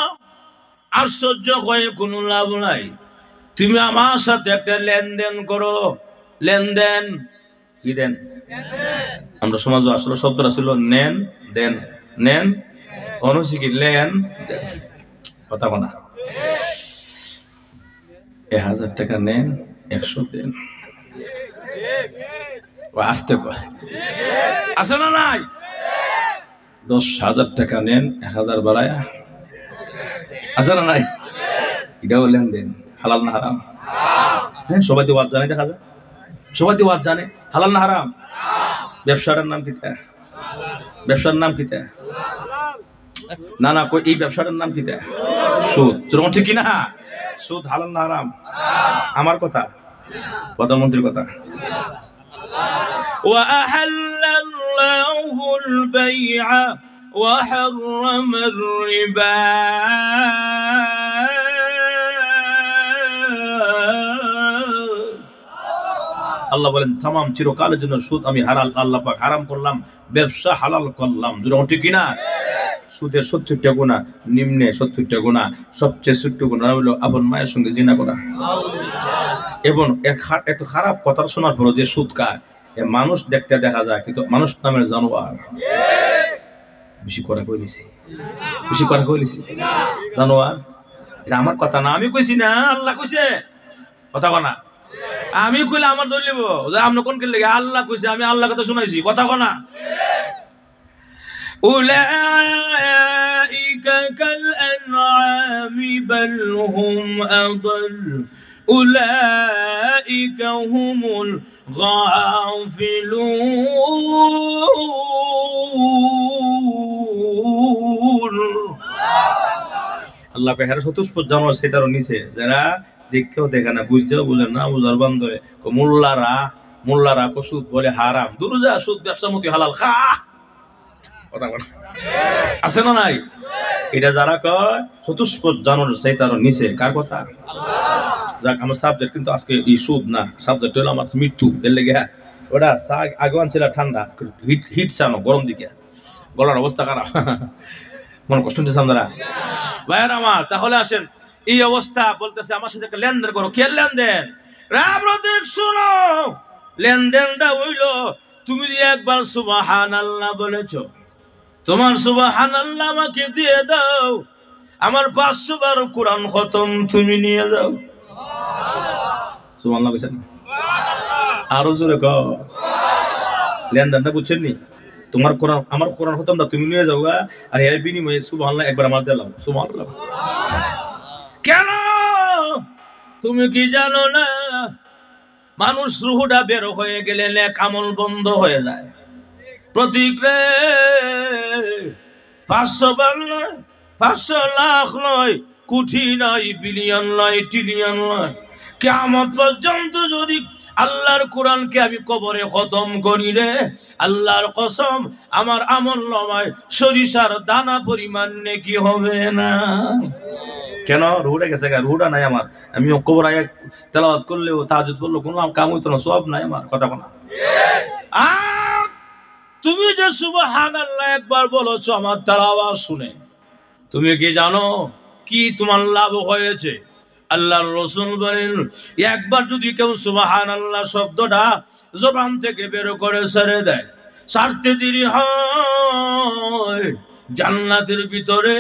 আশ্চর্য হয়ে কোনো লাভ নাই। তুমি আমার সাথে একটা লেনদেন করো। লেনদেন কি? দেন। আমরা সমাজে আসলে শব্দটা ছিল নেন দেন। নেন অনুশিকি লেন কথা বলা। 1000 টাকা নেন, 100 দেন। আসতে কয় আছে না নাই? 10,000 টাকা নেন, 1000 বাড়ায়া আছে না নাই? এটাও লেনদেন। হালাল না হারাম? হ্যাঁ, সবাই তো ওয়াজ জানে, দেখা যায় সবাই তো ওয়াজ জানে। হালাল না হারাম? ব্যবসাটার নাম কি? ব্যবসার নাম কি? না না, এই ব্যবসাটার নাম কি? সুদ। ঠিক কিনা? সুদ হালাল না হারাম? আমার কথা, প্রধানমন্ত্রীর কথা। وأحل الله البيع وحرم الربا আল্লাহ বলেন তামাম চিরকালের জন্য সুদ আমি আল্লাহ পাক হারাম করলাম, ব্যবসা হালাল করলাম। ঠিক কিনা? সুদের 70টা গুনাহ, নিম্নে 70টা গুনাহ, সবচেয়ে ছোট্ট গুনাহ হলো আপন মায়ের সঙ্গে জিনা করা। এবং এত খারাপ কথা শোনার পর যে সুদ খায়, মানুষ দেখতে দেখা যায়, কিন্তু মানুষ নামের জানোয়ার। বেশি করে কই দিছি, বেশি করে কই দিছি জানোয়ার। এটা আমার কথা না, আমি কইছি না, আল্লাহ কইছে। কথা কনা আমি কইলে আমার দল নিব, আপনি কোন কে লেগে? আল্লাহ কইছে, আমি আল্লাহ কথা শুনাইছি। কথা কনা উলাইকা কাল আনআমি বাল হুম আদাল উলাইকা হুমুল গাফিলুন। আল্লাহ কে হেরা চতুষ্পদ জানোয়ার সেটারও নিচে, যারা দেখেও দেখে না, বুঝছেও বুঝে না, বুঝার বান্ধবে মোল্লারা সুদ বলে হারাম। দূর যা, সুদ ব্যবসার মতো হালাল খা। আছে না নাই? এটা যারা কয় চতুষ্পদ জানোয়ার সেটারও নিচে, কার কথা? যাক, আমার সাবজেক্ট কিন্তু আজকে এই সুদ না, সাবজেক্ট হলো আমার মৃত্যু। এর লেগে ওটা আগে আনছিল ঠান্ডা, হিট চানো গরম দিকে, গলার অবস্থা খারাপ, মনে কষ্ট হচ্ছে আপনারা ভাইয়ার আমার। তাহলে আসেন, এই অবস্থা বলতেছে আমার সাথে একটা লেনদেন করো। কে লেনদেন? রাব্রতিক শুনো, লেনদেনটা হইল তুমি একবার সুবহানাল্লাহ বলেছো, তোমার সুবহানাল্লাহ আমাকে দিয়ে দাও, আমার 500 বার কোরআন খতম তুমি নিয়ে যাও। সুবহানাল্লাহ বলেছেন? আরো জোরে কও। লেনদেনটা বুঝছেন নি? তোমার কোরআন আমার কোরআন খতমটা তুমি নিয়ে যাও, আর এর বিনিময়ে সুবহানাল্লাহ একবার আমার দিলাম। সুবহানাল্লাহ। কেন তুমি কি জানো না, মানুষ রুহুটা বের হয়ে গেলে নেক আমল বন্ধ হয়ে যায়। প্রতীক রে 500 বার নয়, 500 লাখ নয়, কোটি নয়, বিলিয়ন নয়, ট্রিলিয়ন নয়, কিয়ামত পর্যন্ত যদি আল্লাহর কোরআনকে আমি কবরে খতম করি রে, আল্লাহর কসম আমার আমলনামায় সরিষার দানা পরিমাণ নেকি হবে না। কেন? রুহুটা গেছে, রুহুটা নাই আমার। আমি কবর আয়া তেলাওয়াত করলেও তাহাজ্জুদ করলেও কোনো কাম হইতো না, সওয়াব নাই আমার। কথা বলা তুমি যে সুবহানাল্লাহ একবার বলেছো আমার তার আওয়াজ শুনে, তুমি কি জানো কি তোমার লাভ হয়েছে? আল্লাহর রাসূল বলেন, একবার যদি কেউ সুবহানাল্লাহ শব্দটা জবান থেকে বের করে ছেড়ে দেয়, ছাড়তে দেরি হয়, জান্নাতের ভিতরে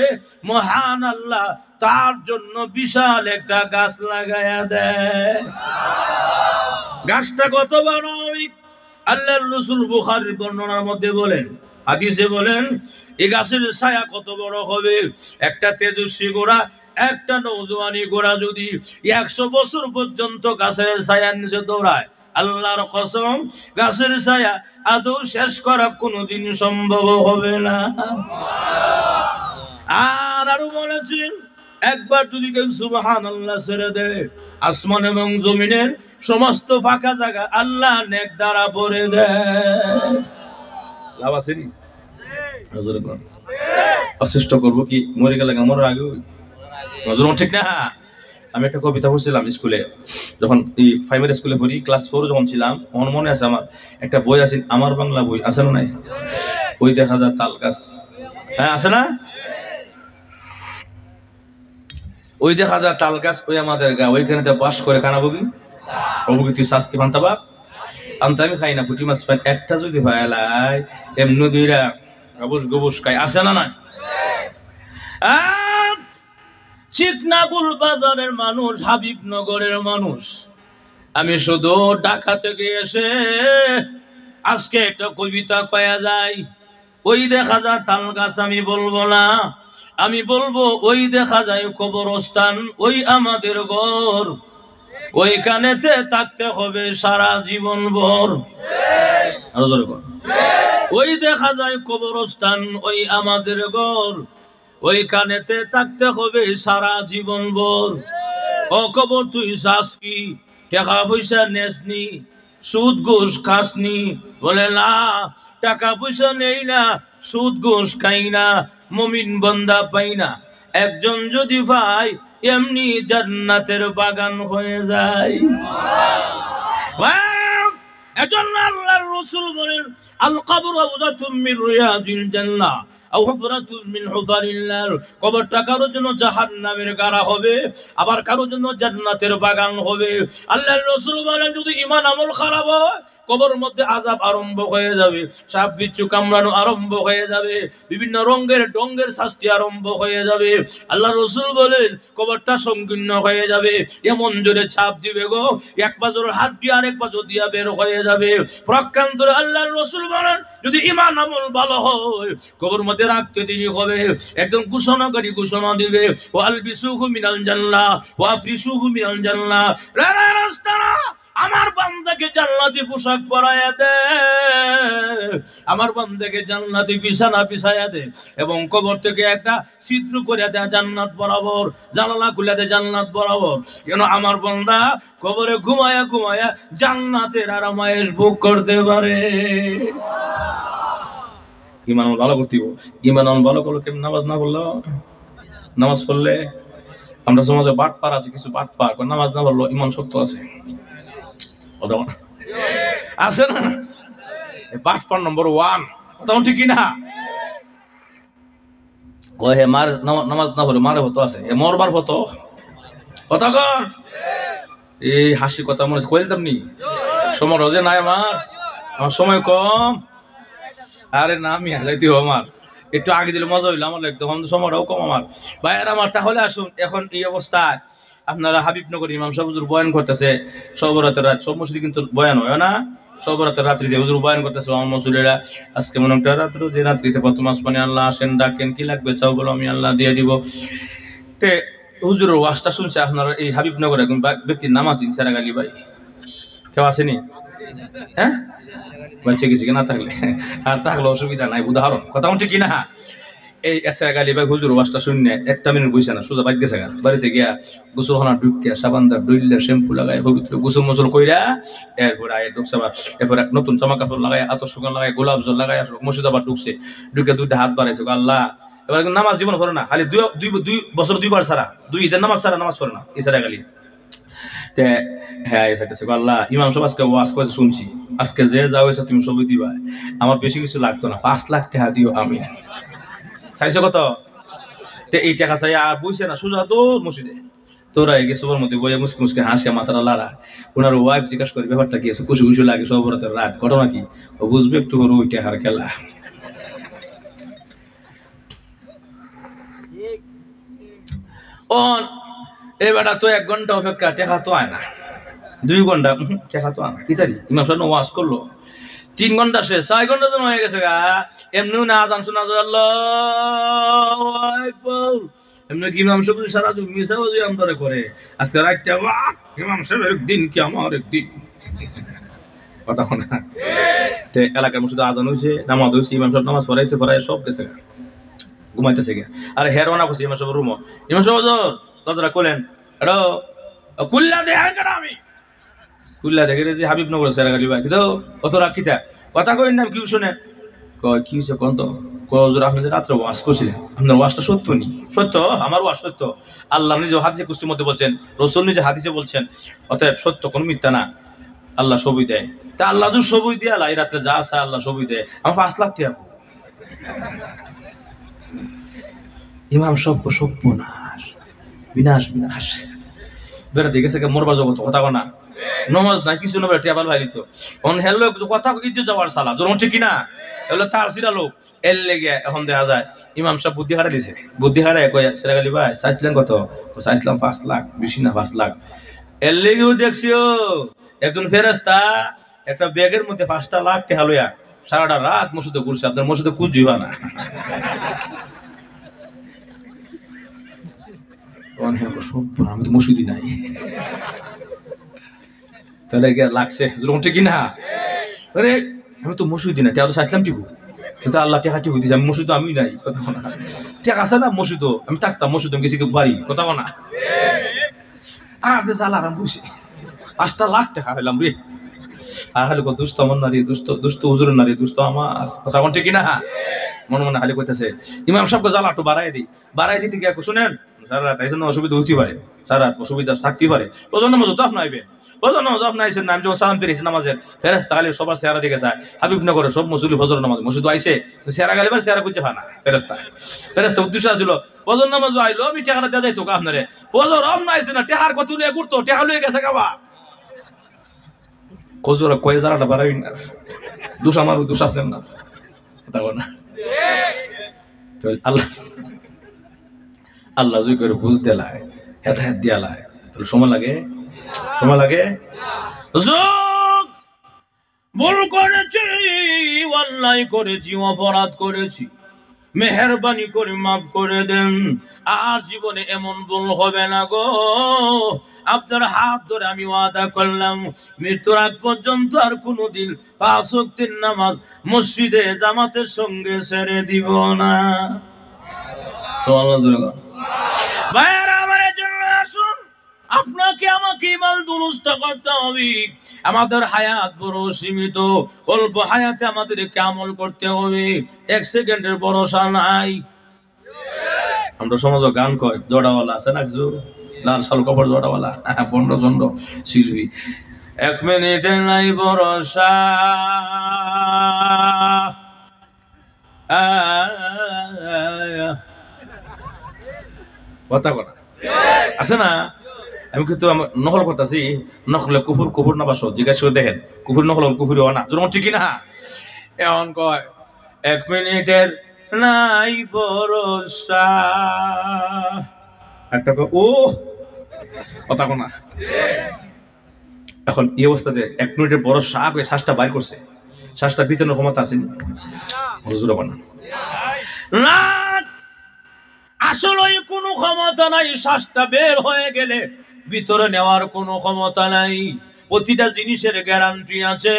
মহান আল্লাহ তার জন্য বিশাল একটা গাছ লাগায়া দেয়। গাছটা কত বড়? আল্লাহর রাসূল বুখারীর বর্ণনার মধ্যে বলেন, হাদিসে বলেন, এই গাছের ছায়া কত বড় হবে? একটা তেজস্বী ঘোড়া, একটা নওজোয়ানি ঘোড়া যদি 100 বছর পর্যন্ত গাছের ছায়ার নিচে দৌড়ায়, আল্লাহর কসম গাছের ছায়া আদৌ শেষ করা কোনোদিন সম্ভব হবে না। আর আরো বলেছেন, একবার যদি কেউ সুবহানাল্লাহ ছেড়ে দেয়, আসমান এবং জমিনের সমস্ত ফাঁকা জায়গা আল্লাহ নেক দ্বারা ভরে দেয়। লাভ আছে নি? অসৃষ্ট করবো কি? মরে গেলে মরার আগে ঠিক না? আমি একটা কবিতা পড়ছিলাম স্কুলে, যখন এই 5 স্কুলে পড়ি, ক্লাস 4 যখন ছিলাম, মনে আছে আমার একটা বই আছে, আমার বাংলা বই আছে না নাই? ওই দেখা যায় তাল গাছ, হ্যাঁ আছে না? ওই দেখা যায় তাল গাছ, ওই আমাদের গা, ওইখানে বাস করে কানাবগি অবগতি শাস্তি ফান্তাবা আনতে। আমি খাই না পুঁটি মাছ, একটা যদি ভাইলাই এমনি দুইরা গবুস গবুস খাই, আছে না নাই? চিকনাগুল বাজারের মানুষ, হাবিবনগরের মানুষ, আমি শুধু ঢাকা থেকে এসে আজকে একটা কবিতা কয়া যায়। ওই দেখা যায় তাল গাছ, আমি বলবো না, আমি বলবো ওই দেখা যায় কবরস্থান, ওই আমাদের ঘর, ওইখানেতে থাকতে হবে সারা জীবন ভর। ওই দেখা যায় কবরস্থান, ওই আমাদের ঘর, ওইখানেতে থাকতে হবে সারা জীবন ভর। ও কবর তুই চাস কি? টাকা পয়সা নেসনি, সুদ ঘুষ খাসনি? বলে না, টাকা পয়সা নেই না, সুদ ঘুষ খাই না, মুমিন বান্দা পাই না। একজন যদি ভাই এমনি জান্নাতের বাগান হয়ে যায়। এজন্য আল্লাহর রাসূল বলেন, আল কবর রাউযাতুম মিন রিয়াজিল জান্নাহ আও হুফরাতুম মিন হুফারিন নার। কবরটা কারোর জন্য জাহান্নামের গাড়া হবে, আবার কারোর জন্য জান্নাতের বাগান হবে। আল্লাহর রাসূল বলেন, যদি ঈমান আমল খারাপ হয়, কবরের মধ্যে আযাব আরম্ভ হয়ে যাবে, সাপ বিচ্ছু কামড়ানো আরম্ভ হয়ে যাবে, বিভিন্ন রঙের ডঙ্গের শাস্তি আরম্ভ হয়ে যাবে। আল্লাহ রাসূল বলেন, কবরটা সংকীর্ণ হয়ে যাবে, এমন জোরে ছাপ দিবে গো, এক পাজর হাত দিয়ে আরেক পাজর দিয়া বের হয়ে যাবে। প্রকান্তরে আল্লাহর রাসূল বলেন, যদি ঈমান আমল ভালো হয়, কবরের মধ্যে রাখতে দেরি হবে, একজন ঘোষণাকারী ঘোষণা দিবে, ওয়া আলবিসুহু মিনাল জান্নাহ ওয়া আফরিসুহু মিনাল জান্নাহ। রাস্তারা আমার বান্দাকে জান্নাতি পোশাক পরায়া দে, আমার বান্দাকে জান্নাতি বিছানা বিছায়া দে, এবং কবর থেকে একটা ছিদ্র করে দেয় জান্নাত বরাবর, জানালা খুলে দেয় জান্নাত বরাবর, যেন আমার বান্দা কবরে ঘুমায়া ঘুমায়া জান্নাতের আরামায়েশ ভোগ করতে পারে। ঈমান ভালো করতে হবে। ঈমান ভালো করলে কেমন? নামাজ না পড়লো, নামাজ পড়লে আমরা সমাজে বাটফার আছে, কিছু বাটফার নামাজ না পড়লো ঈমান শক্ত আছে, আছে না? বাটফার নম্বর 1, কথা ঠিক কিনা? হে মার নামাজ না পড়লে মারে হতো আছে, এ মরবার হতো, কথা কর। এই হাসি কথা মনে কইলতাম নি, সময় রোজে নাই আমার সময় কম। আরে না, আমি হাজাইতে আমার একটু আগে দিলে মজা হইলো, আমার একদম সময়টাও কম আমার ভাইয়ের আমার। তাহলে আসুন, এখন এই অবস্থায় আপনারা হাবিবনগর ইমাম সাহেব হুজুর বয়ান করতেছে সবরাতের রাত, সব মসজিদে কিন্তু বয়ান হয় না, সবরাতের রাত্রিতে হুজুর বয়ান করতেছে। মুসল্লিরা আজকে মনে একটা রাত্র, যে রাত্রিতে প্রথম আসমানে আল্লাহ আসেন, ডাকেন, কি লাগবে চাও বলো, আমি আল্লাহ দিয়ে দিব। তে হুজুরের ওয়াজটা শুনছে আপনারা এই হাবিবনগর একজন ব্যক্তির নাম আছে ইসারা আলী ভাই, কেউ আসেনি? হ্যাঁ বাচ্চা কিছু না থাকলে আর থাকলে অসুবিধা নাই, উদাহরণ, কথা ঠিক কিনা? এই এসে গালি ভাই হুজুর ওয়াজটা শুনে 1 মিনিট বইছে না, সোজা বাইক গেছে গা। বাড়িতে গিয়া গোসলখানা ঢুকিয়া সাবানদার ডইল্লা শ্যাম্পু লাগাই পবিত্র গোসল মোসল কইরা এরপর আয় ঢুকছে আবার। এরপর এক নতুন জামা কাপড় লাগাই, আতর সুগন্ধ লাগাই, গোলাপ জল লাগাই মসজিদ আবার ঢুকছে। ঢুকে 2টা হাত বাড়াইছে, আল্লাহ। এবার নামাজ জীবন পড়ে না, খালি 2 বছর 2বার ছাড়া, 2 ঈদের নামাজ ছাড়া নামাজ পড়ে না এছাড়া গালি। তে হ্যাঁ এসে আল্লাহ ইমাম সাহেব আজকে ওয়াজ করেছে শুনছি, আজকে যে যা হয়েছে তুমি সবই দিবা, আমার বেশি কিছু লাগতো না, 5 লাখ টাকা দিও আমি। চাইছো কত? এই টাকা চাই আর বুঝছে না, সোজা তো মসজিদে তোরা এগিয়ে সবার মধ্যে বইয়ে মুসকে মুসকে হাসিয়া মাথাটা লাড়া। ওনার ওয়াইফ জিজ্ঞাসা করে ব্যাপারটা কি আছে, খুশি খুশি লাগে সব রাতের রাত, ঘটনা কি? ও বুঝবে একটু করে ওই টাকার খেলা। এই বেটা তো 1 ঘন্টা অপেক্ষা, টেকা তো আয় না। 2 ঘন্টা টেকা তো আয় না, কি তারি ইমাম সাহেব ওয়াজ করলো, 3 ঘন্টা শেষ, 4 ঘন্টা তো হয়ে গেছে গা। এমনিও না আজান শোনা যায়, আল্লাহু আকবার। এমনি কি ইমাম সাহেব সারা মিসাও যে আমদারে করে, আজকে রাতটা ইমাম সাহেব একদিন কি আমার একদিন, কথা না। তে এলাকার মসজিদে আজান হয়েছে, নামাজ হয়েছে, ইমাম সাহেব নামাজ পড়াইছে, পড়াই সব গেছে গা, ঘুমাইতেছে গিয়া। আর হেরোনা করছে ইমাম সাহেব রুম, ইমাম সাহেব দাদারা কইলেন এডো কুল্লা দেখান কেন? আমি কুল্লা দেখে যে হাবিবনগর সেরাগালি ভাই কিন্তু অত রাখিতা কথা কইন না, কি শুনেন? কয় কি হয়েছে কোন তো? কজোর আপনি রাত্রে ওয়াজ করছিলেন, আপনার ওয়াজটা সত্য নি? সত্য, আমার ওয়াজ সত্য। আল্লাহ নিজে হাদিসে কুস্তির মধ্যে বলছেন, রসুল নিজে হাদিসে বলছেন, অতএব সত্য কোন মিথ্যা না, আল্লাহ সবই দেয়। তা আল্লাহ যদি সবই দিয়ে আল্লাহ এই রাত্রে যা আছে আল্লাহ সবই দেয়, আমার 5 লাখ টাকা। ইমাম সভ্য সভ্যনাশ, বিনাশ বিনাশ বেড়াতে গেছে মরবা জগত, কথা না নমাজ নাই কিছু না, টেবাল ভাই দিত অন হেলো কথা কিছু যাওয়ার সালা জোর ঠিক কিনা, এগুলো তার সিরা লোক এর লেগে এখন দেখা যায় ইমাম সাহেব বুদ্ধি হারা দিছে, বুদ্ধি হারায় কয় সেরাগালি ভাই চাইছিলেন কত? চাইছিলাম 5 লাখ, বেশি না 5 লাখ। এর লেগেও দেখছিও একজন ফেরেস্তা একটা ব্যাগের মধ্যে 5টা লাখ টাকা লইয়া সারাটা রাত মসজিদে ঘুরছে, আপনার মসজিদে খুঁজবা না। আমি তো মসজিদই নাই, তাহলে লাগছে ঠিক না? আরে আমি তো মসজিদই নাই, তো চাইছিলাম টিকু, কিন্তু আল্লাহ টেকা টিকু দিয়েছে, আমি মসজিদ আমি নাই, কথা না। টেকা আছে না মসজিদ, আমি থাকতাম মসজিদ, আমি গেছি বাড়ি, কথা না। আর দেশাল আরাম বসে 5টা লাখ টাকা হারাইলাম রে। আর খালি দুস্থ আমার নারী, দুস্থ হুজুরের নারী, দুস্থ আমার, কথা ঠিক না? মনে মনে খালি কইতেছে ইমাম সাহেবকে জ্বালা একটু বাড়াই দিতে গিয়ে শুনেন সারা রাত এই জন্য অসুবিধা হইতে পারে, সারা রাত অসুবিধা থাকতেই পারে, ওজন্য মজুত আপনাইবে, ওজন্য আপনি আইসেন না, আমি যখন সালাম ফিরেছি নামাজের ফেরেস্তা খালি সবার চেহারা দিকে চায়, হাবিবনগরে সব মুসল্লি ফজর নামাজ মসজিদ আইসে চেহারা গালি বার চেহারা খুঁজে পায় না। ফেরেস্তা উদ্দেশ্য আসছিল ফজর নামাজ আইলো আমি টেকাটা দেওয়া যাইতো আপনারে, ফজর অম না আইসে না, টেহার কত লুয়ে ঘুরতো, টেহা লুয়ে গেছে গাবা কজোরা কয়ে যারাটা বাড়াবি না, দোষ আমার দোষ আপনার না, কথা না। আল্লাহ আল্লাহ যদি করে বুঝ দেলায় হেদায়েত দিয়ালায়, তাহলে সময় লাগে, সময় লাগে। ভুল করেছি, অন্যায় করেছি, অপরাধ করেছি, মেহেরবানি করে মাফ করে দেন, আর জীবনে এমন ভুল হবে না গো। আপনার হাত ধরে আমি ওয়াদা করলাম মৃত্যুর আগ পর্যন্ত আর কোনোদিন 5 ওয়াক্তের নামাজ মসজিদে জামাতের সঙ্গে ছেড়ে দিব না। সুবহানাল্লাহ। ভাইরা আমার জন্য আসুন, আপনাকে আমাকে ইমান দুরুস্ত করতে হবে। আমাদের হায়াত বড় সীমিত, অল্প হায়াতে আমাদেরকে আমল করতে হবে, 1 সেকেন্ডের ভরসা নাই। আমরা সমাজ গান কয় জোড়াওয়ালা আছে না, লাল শালু কাপড় জোড়াওয়ালা বন্ড চন্ড শিল্পী, 1 মিনিটে নাই ভরসা, কথা কথা আছে না? আমি কিন্তু নকল করতেছি, নকলে কুফুর কুফুর না বাস জিজ্ঞাসা করে দেখেন, কুফুর নকল কুফুর না যেমন ঠিকই না। এমন কয় 1 মিনিটের নাই ভরসা, একটা ও কথা কোনা। এখন এই অবস্থাতে 1 মিনিটের ভরসা করে শ্বাসটা বাইর করছে, শ্বাসটা ভিতরের ক্ষমতা আসেনি, হুজুর বানা না, আসলে কোনো ক্ষমতা নাই। শ্বাসটা বের হয়ে গেলে ভিতরে নেওয়ার কোনো ক্ষমতা নাই। প্রতিটা জিনিসের গ্যারান্টি আছে,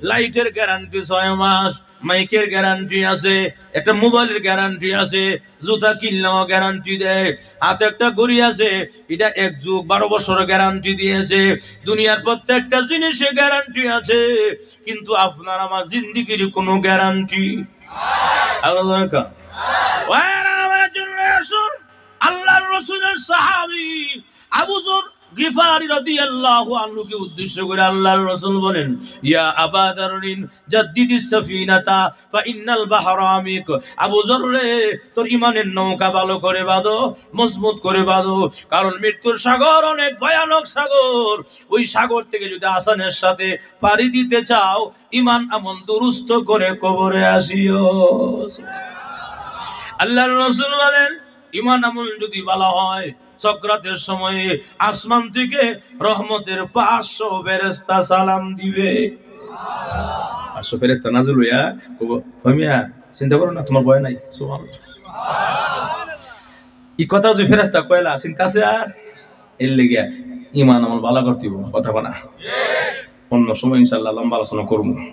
লাইটের গ্যারান্টি 6 মাস, মাইকের গ্যারান্টি আছে, একটা মোবাইলের গ্যারান্টি আছে, জুতা কিনলেও গ্যারান্টি দেয়, হাতে একটা ঘড়ি আছে, এটা 1 যুগ 12 বছরের গ্যারান্টি দিয়েছে। দুনিয়ার প্রত্যেকটা জিনিসে গ্যারান্টি আছে, কিন্তু আপনার আমার জিন্দেগির কোনো গ্যারান্টি আল্লাহর রাসূলের সাহাবী আবু যর গিফারি রাদিয়াল্লাহু আনহুকে উদ্দেশ্য করে আল্লাহর রাসূল বলেন, ইয়া আবা যাররিন জাদ্দিদিস সাফিনাতা ফা ইন্নাল বাহরা আমিক। আবু যর রে, তোর ঈমানের নৌকা ভালো করে বাঁধো, মজবুত করে বাঁধো, কারণ মৃত্যুর সাগর অনেক ভয়ানক সাগর। ওই সাগর থেকে যদি আসানের সাথে পাড়ি দিতে চাও, ঈমান আমল দুরুস্ত করে কবরে আসিও। আল্লাহর রাসূল বলেন, ঈমান আমল যদি ভালো হয়, সাকরাতের সময়ে আসমান থেকে রহমতের 500 ফেরেশতা সালাম দিবে। 500 ফেরেশতা নাযিল হইয়া কইমিয়া চিন্তা করো না, তোমার ভয় নাই। সুবহানাল্লাহ। এই কথা যে ফেরেশতা কয়লা চিন্তা আছে আর এর লেগে ঈমান আমল ভালো করতে হবে, কথা বলা। অন্য সময় ইনশাআল্লাহ লম্বা আলোচনা করব।